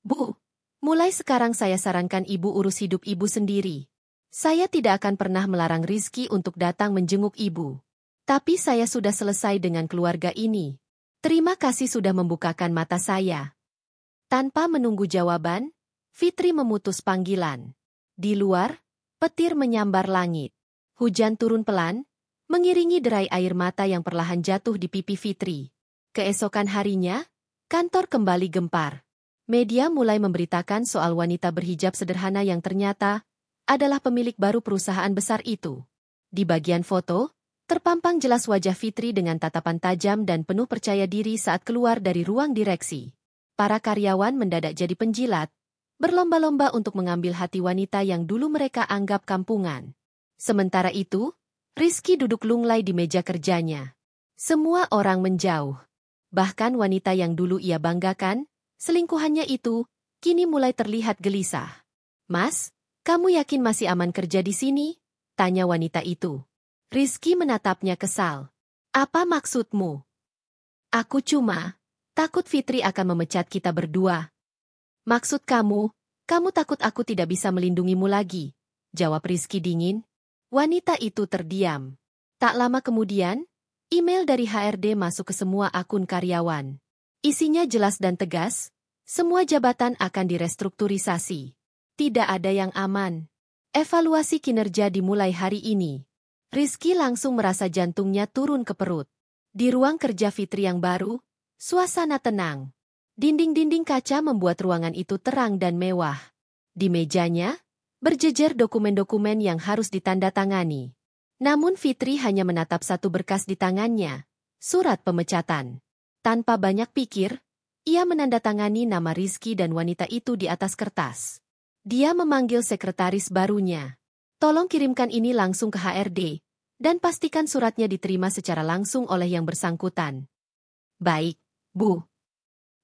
Bu, mulai sekarang saya sarankan ibu urus hidup ibu sendiri. Saya tidak akan pernah melarang Rizky untuk datang menjenguk ibu. Tapi saya sudah selesai dengan keluarga ini. Terima kasih sudah membukakan mata saya. Tanpa menunggu jawaban, Fitri memutus panggilan. Di luar, petir menyambar langit. Hujan turun pelan, mengiringi derai air mata yang perlahan jatuh di pipi Fitri. Keesokan harinya, kantor kembali gempar. Media mulai memberitakan soal wanita berhijab sederhana yang ternyata adalah pemilik baru perusahaan besar itu. Di bagian foto, terpampang jelas wajah Fitri dengan tatapan tajam dan penuh percaya diri saat keluar dari ruang direksi. Para karyawan mendadak jadi penjilat, berlomba-lomba untuk mengambil hati wanita yang dulu mereka anggap kampungan. Sementara itu, Rizky duduk lunglai di meja kerjanya. Semua orang menjauh. Bahkan wanita yang dulu ia banggakan, selingkuhannya itu, kini mulai terlihat gelisah. "Mas, kamu yakin masih aman kerja di sini?" tanya wanita itu. Rizky menatapnya kesal. "Apa maksudmu?" "Aku cuma takut Fitri akan memecat kita berdua." "Maksud kamu takut aku tidak bisa melindungimu lagi," jawab Rizky dingin. Wanita itu terdiam. Tak lama kemudian, email dari HRD masuk ke semua akun karyawan. Isinya jelas dan tegas, semua jabatan akan direstrukturisasi. Tidak ada yang aman. Evaluasi kinerja dimulai hari ini. Rizky langsung merasa jantungnya turun ke perut. Di ruang kerja Fitri yang baru, suasana tenang. Dinding-dinding kaca membuat ruangan itu terang dan mewah. Di mejanya, berjejer dokumen-dokumen yang harus ditandatangani. Namun Fitri hanya menatap satu berkas di tangannya, surat pemecatan. Tanpa banyak pikir, ia menandatangani nama Rizky dan wanita itu di atas kertas. Dia memanggil sekretaris barunya. "Tolong kirimkan ini langsung ke HRD, dan pastikan suratnya diterima secara langsung oleh yang bersangkutan." "Baik, Bu."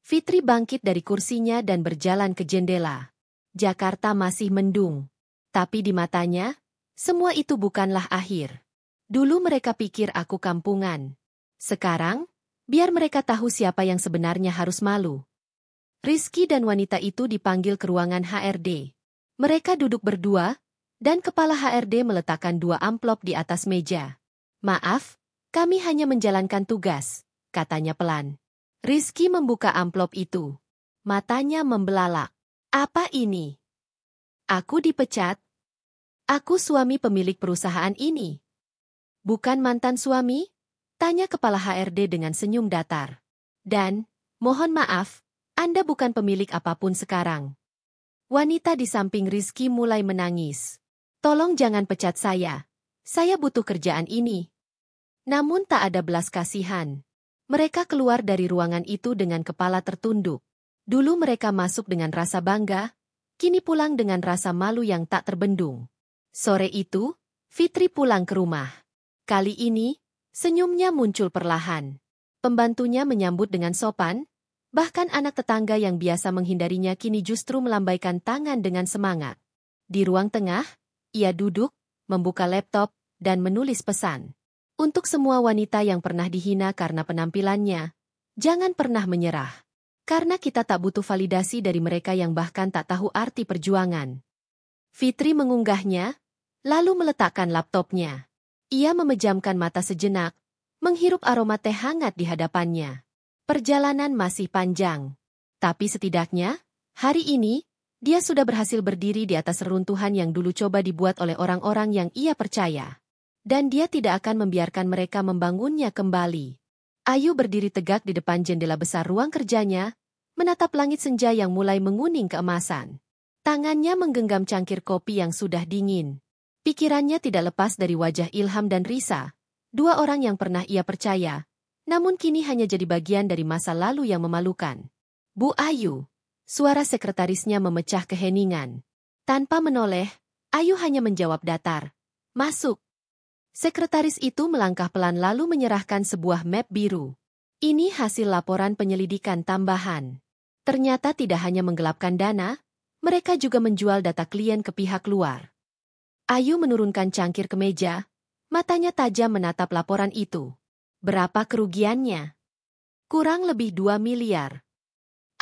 Fitri bangkit dari kursinya dan berjalan ke jendela. Jakarta masih mendung. Tapi di matanya, semua itu bukanlah akhir. Dulu mereka pikir aku kampungan. Sekarang, biar mereka tahu siapa yang sebenarnya harus malu. Rizky dan wanita itu dipanggil ke ruangan HRD. Mereka duduk berdua, dan kepala HRD meletakkan 2 amplop di atas meja. "Maaf, kami hanya menjalankan tugas," katanya pelan. Rizky membuka amplop itu. Matanya membelalak. "Apa ini? Aku dipecat? Aku suami pemilik perusahaan ini." "Bukan mantan suami?" tanya kepala HRD dengan senyum datar. "Dan, mohon maaf, Anda bukan pemilik apapun sekarang." Wanita di samping Rizky mulai menangis. "Tolong jangan pecat saya butuh kerjaan ini." Namun tak ada belas kasihan. Mereka keluar dari ruangan itu dengan kepala tertunduk. Dulu mereka masuk dengan rasa bangga, kini pulang dengan rasa malu yang tak terbendung. Sore itu, Fitri pulang ke rumah. Kali ini, senyumnya muncul perlahan. Pembantunya menyambut dengan sopan, bahkan anak tetangga yang biasa menghindarinya kini justru melambaikan tangan dengan semangat. Di ruang tengah, ia duduk, membuka laptop, dan menulis pesan. "Untuk semua wanita yang pernah dihina karena penampilannya, jangan pernah menyerah. Karena kita tak butuh validasi dari mereka yang bahkan tak tahu arti perjuangan." Fitri mengunggahnya, lalu meletakkan laptopnya. Ia memejamkan mata sejenak, menghirup aroma teh hangat di hadapannya. Perjalanan masih panjang. Tapi setidaknya, hari ini, dia sudah berhasil berdiri di atas reruntuhan yang dulu coba dibuat oleh orang-orang yang ia percaya. Dan dia tidak akan membiarkan mereka membangunnya kembali. Ayu berdiri tegak di depan jendela besar ruang kerjanya, menatap langit senja yang mulai menguning keemasan. Tangannya menggenggam cangkir kopi yang sudah dingin. Pikirannya tidak lepas dari wajah Ilham dan Risa, 2 orang yang pernah ia percaya, namun kini hanya jadi bagian dari masa lalu yang memalukan. "Bu Ayu." Suara sekretarisnya memecah keheningan. Tanpa menoleh, Ayu hanya menjawab datar, "Masuk." Sekretaris itu melangkah pelan lalu menyerahkan sebuah map biru. Ini hasil laporan penyelidikan tambahan. Ternyata tidak hanya menggelapkan dana, mereka juga menjual data klien ke pihak luar. Ayu menurunkan cangkir ke meja, matanya tajam menatap laporan itu. "Berapa kerugiannya?" "Kurang lebih 2 miliar.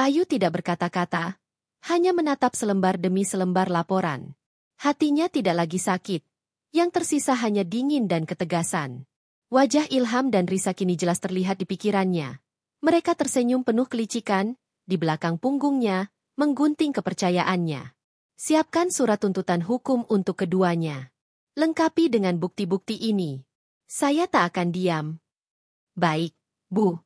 Ayu tidak berkata-kata, hanya menatap selembar demi selembar laporan. Hatinya tidak lagi sakit, yang tersisa hanya dingin dan ketegasan. Wajah Ilham dan Risa kini jelas terlihat di pikirannya. Mereka tersenyum penuh kelicikan, di belakang punggungnya, menggunting kepercayaannya. Siapkan surat tuntutan hukum untuk keduanya. Lengkapi dengan bukti-bukti ini. Saya tak akan diam. Baik, Bu.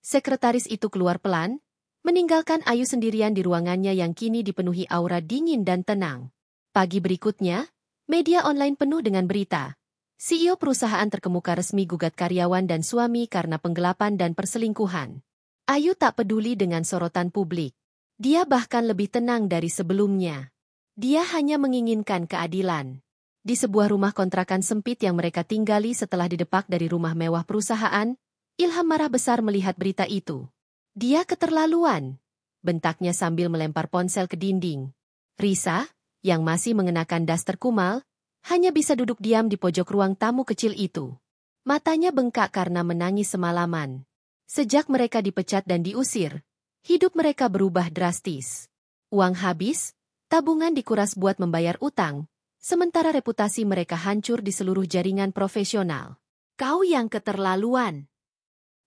Sekretaris itu keluar pelan, meninggalkan Ayu sendirian di ruangannya yang kini dipenuhi aura dingin dan tenang. Pagi berikutnya, media online penuh dengan berita. CEO perusahaan terkemuka resmi gugat karyawan dan suami karena penggelapan dan perselingkuhan. Ayu tak peduli dengan sorotan publik. Dia bahkan lebih tenang dari sebelumnya. Dia hanya menginginkan keadilan. Di sebuah rumah kontrakan sempit yang mereka tinggali setelah didepak dari rumah mewah perusahaan, Ilham marah besar melihat berita itu. Dia keterlaluan, bentaknya sambil melempar ponsel ke dinding. Risa, yang masih mengenakan daster kumal, hanya bisa duduk diam di pojok ruang tamu kecil itu. Matanya bengkak karena menangis semalaman. Sejak mereka dipecat dan diusir, hidup mereka berubah drastis. Uang habis, tabungan dikuras buat membayar utang, sementara reputasi mereka hancur di seluruh jaringan profesional. Kau yang keterlaluan.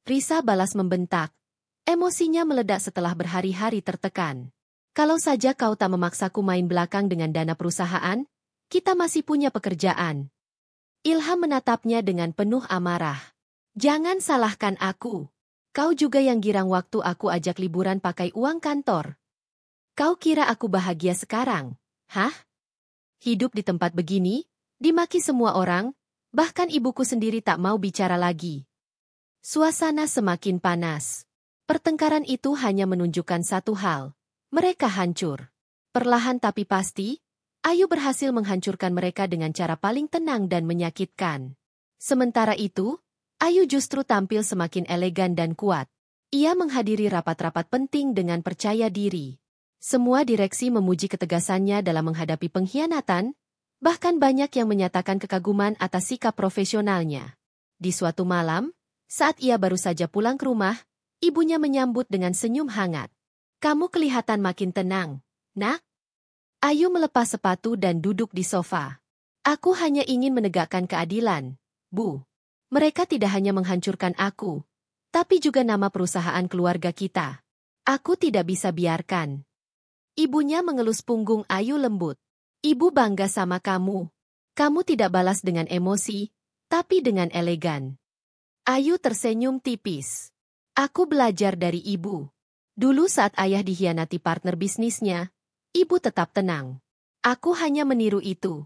Risa balas membentak. Emosinya meledak setelah berhari-hari tertekan. Kalau saja kau tak memaksaku main belakang dengan dana perusahaan, kita masih punya pekerjaan. Ilham menatapnya dengan penuh amarah. Jangan salahkan aku. Kau juga yang girang waktu aku ajak liburan pakai uang kantor. Kau kira aku bahagia sekarang, hah? Hidup di tempat begini, dimaki semua orang, bahkan ibuku sendiri tak mau bicara lagi. Suasana semakin panas. Pertengkaran itu hanya menunjukkan satu hal. Mereka hancur. Perlahan tapi pasti, Ayu berhasil menghancurkan mereka dengan cara paling tenang dan menyakitkan. Sementara itu, Ayu justru tampil semakin elegan dan kuat. Ia menghadiri rapat-rapat penting dengan percaya diri. Semua direksi memuji ketegasannya dalam menghadapi pengkhianatan, bahkan banyak yang menyatakan kekaguman atas sikap profesionalnya. Di suatu malam, saat ia baru saja pulang ke rumah, ibunya menyambut dengan senyum hangat. Kamu kelihatan makin tenang, nak. Ayu melepas sepatu dan duduk di sofa. Aku hanya ingin menegakkan keadilan, Bu. Mereka tidak hanya menghancurkan aku, tapi juga nama perusahaan keluarga kita. Aku tidak bisa biarkan. Ibunya mengelus punggung Ayu lembut. Ibu bangga sama kamu. Kamu tidak balas dengan emosi, tapi dengan elegan. Ayu tersenyum tipis. Aku belajar dari ibu. Dulu saat ayah dikhianati partner bisnisnya, ibu tetap tenang. Aku hanya meniru itu.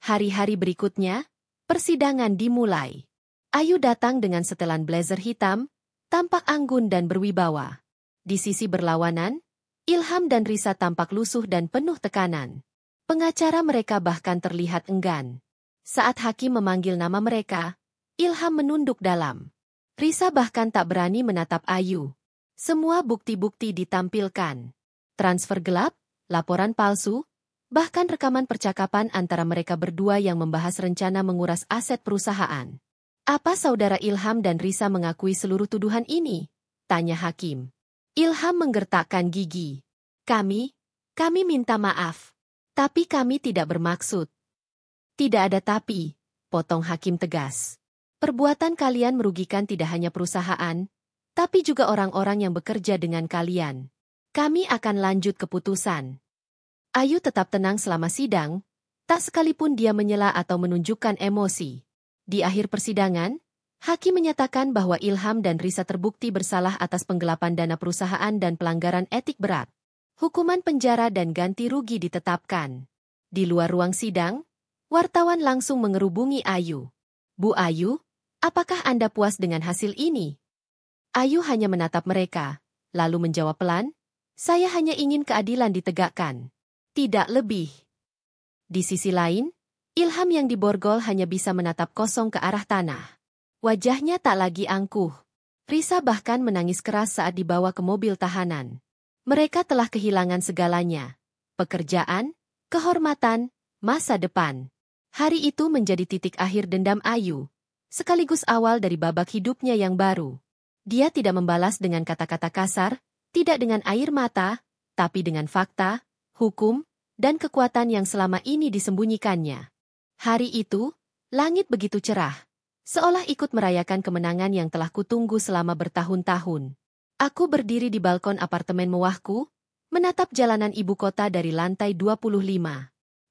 Hari-hari berikutnya, persidangan dimulai. Ayu datang dengan setelan blazer hitam, tampak anggun dan berwibawa. Di sisi berlawanan, Ilham dan Risa tampak lusuh dan penuh tekanan. Pengacara mereka bahkan terlihat enggan. Saat hakim memanggil nama mereka, Ilham menunduk dalam. Risa bahkan tak berani menatap Ayu. Semua bukti-bukti ditampilkan. Transfer gelap, laporan palsu, bahkan rekaman percakapan antara mereka berdua yang membahas rencana menguras aset perusahaan. Apa saudara Ilham dan Risa mengakui seluruh tuduhan ini? Tanya hakim. Ilham menggertakkan gigi. Kami minta maaf. Tapi kami tidak bermaksud. Tidak ada tapi, potong hakim tegas. Perbuatan kalian merugikan tidak hanya perusahaan, tapi juga orang-orang yang bekerja dengan kalian. Kami akan lanjut keputusan. Ayu tetap tenang selama sidang, tak sekalipun dia menyela atau menunjukkan emosi. Di akhir persidangan, hakim menyatakan bahwa Ilham dan Risa terbukti bersalah atas penggelapan dana perusahaan dan pelanggaran etik berat. Hukuman penjara dan ganti rugi ditetapkan. Di luar ruang sidang, wartawan langsung mengerubungi Ayu. Bu Ayu, apakah Anda puas dengan hasil ini? Ayu hanya menatap mereka, lalu menjawab pelan, saya hanya ingin keadilan ditegakkan. Tidak lebih. Di sisi lain, Ilham yang diborgol hanya bisa menatap kosong ke arah tanah. Wajahnya tak lagi angkuh. Risa bahkan menangis keras saat dibawa ke mobil tahanan. Mereka telah kehilangan segalanya. Pekerjaan, kehormatan, masa depan. Hari itu menjadi titik akhir dendam Ayu, sekaligus awal dari babak hidupnya yang baru. Dia tidak membalas dengan kata-kata kasar, tidak dengan air mata, tapi dengan fakta, hukum, dan kekuatan yang selama ini disembunyikannya. Hari itu, langit begitu cerah. seolah ikut merayakan kemenangan yang telah kutunggu selama bertahun-tahun. Aku berdiri di balkon apartemen mewahku, menatap jalanan ibu kota dari lantai 25.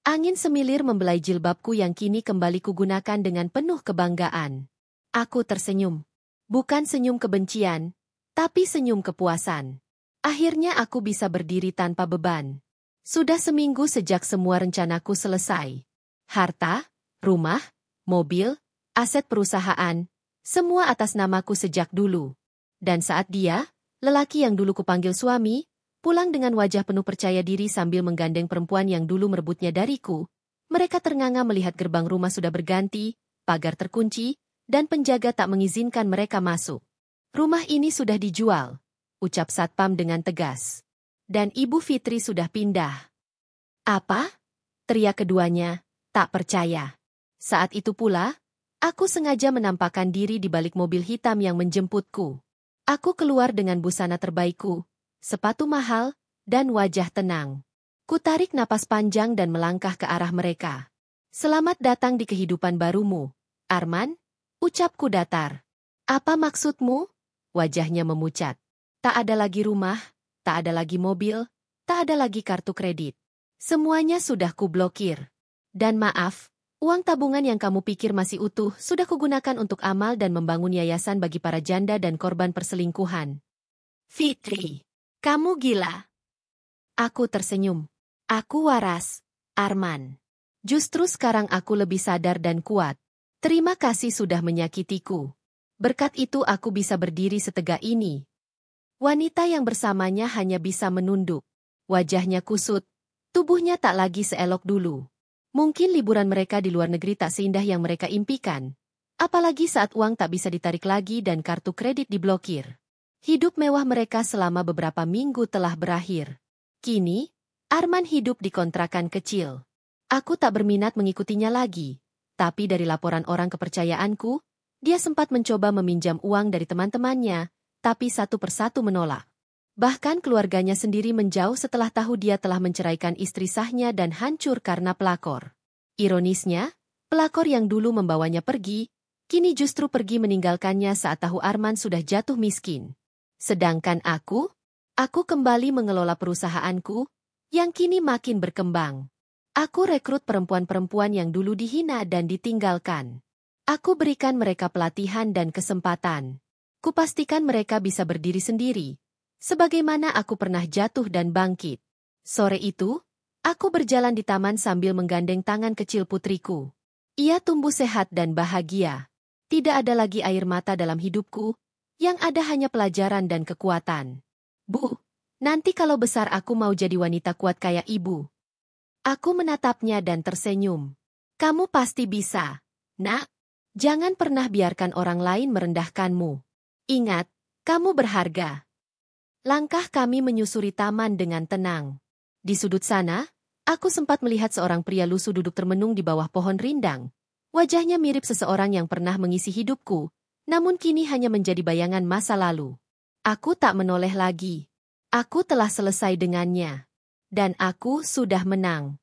Angin semilir membelai jilbabku yang kini kembali kugunakan dengan penuh kebanggaan. Aku tersenyum. Bukan senyum kebencian, tapi senyum kepuasan. Akhirnya aku bisa berdiri tanpa beban. Sudah seminggu sejak semua rencanaku selesai. Harta, rumah, mobil, aset perusahaan, semua atas namaku sejak dulu. Dan saat dia, lelaki yang dulu kupanggil suami, pulang dengan wajah penuh percaya diri sambil menggandeng perempuan yang dulu merebutnya dariku, mereka ternganga melihat gerbang rumah sudah berganti, pagar terkunci, dan penjaga tak mengizinkan mereka masuk. Rumah ini sudah dijual, ucap Satpam dengan tegas. Dan Ibu Fitri sudah pindah. Apa? Teriak keduanya, tak percaya. Saat itu pula, aku sengaja menampakkan diri di balik mobil hitam yang menjemputku. Aku keluar dengan busana terbaikku, sepatu mahal, dan wajah tenang. Kutarik napas panjang dan melangkah ke arah mereka. Selamat datang di kehidupan barumu, Arman, ucapku datar. Apa maksudmu? Wajahnya memucat. Tak ada lagi rumah, tak ada lagi mobil, tak ada lagi kartu kredit. Semuanya sudah kublokir. Dan maaf, uang tabungan yang kamu pikir masih utuh sudah kugunakan untuk amal dan membangun yayasan bagi para janda dan korban perselingkuhan. Fitri, kamu gila. Aku tersenyum. Aku waras, Arman. Justru sekarang aku lebih sadar dan kuat. Terima kasih sudah menyakitiku. Berkat itu aku bisa berdiri setegak ini. Wanita yang bersamanya hanya bisa menunduk. Wajahnya kusut, tubuhnya tak lagi seelok dulu. Mungkin liburan mereka di luar negeri tak seindah yang mereka impikan. Apalagi saat uang tak bisa ditarik lagi dan kartu kredit diblokir. Hidup mewah mereka selama beberapa minggu telah berakhir. Kini, Arman hidup di kontrakan kecil. Aku tak berminat mengikutinya lagi. Tapi dari laporan orang kepercayaanku, dia sempat mencoba meminjam uang dari teman-temannya, tapi satu persatu menolak. Bahkan keluarganya sendiri menjauh setelah tahu dia telah menceraikan istri sahnya dan hancur karena pelakor. Ironisnya, pelakor yang dulu membawanya pergi, kini justru pergi meninggalkannya saat tahu Arman sudah jatuh miskin. Sedangkan aku kembali mengelola perusahaanku, yang kini makin berkembang. Aku rekrut perempuan-perempuan yang dulu dihina dan ditinggalkan. Aku berikan mereka pelatihan dan kesempatan. Kupastikan mereka bisa berdiri sendiri, sebagaimana aku pernah jatuh dan bangkit. Sore itu, aku berjalan di taman sambil menggandeng tangan kecil putriku. Ia tumbuh sehat dan bahagia. Tidak ada lagi air mata dalam hidupku, yang ada hanya pelajaran dan kekuatan. Bu, nanti kalau besar aku mau jadi wanita kuat kayak ibu. Aku menatapnya dan tersenyum. Kamu pasti bisa, Nak. Jangan pernah biarkan orang lain merendahkanmu. Ingat, kamu berharga. Langkah kami menyusuri taman dengan tenang. Di sudut sana, aku sempat melihat seorang pria lusuh duduk termenung di bawah pohon rindang. Wajahnya mirip seseorang yang pernah mengisi hidupku, namun kini hanya menjadi bayangan masa lalu. Aku tak menoleh lagi. Aku telah selesai dengannya. Dan aku sudah menang.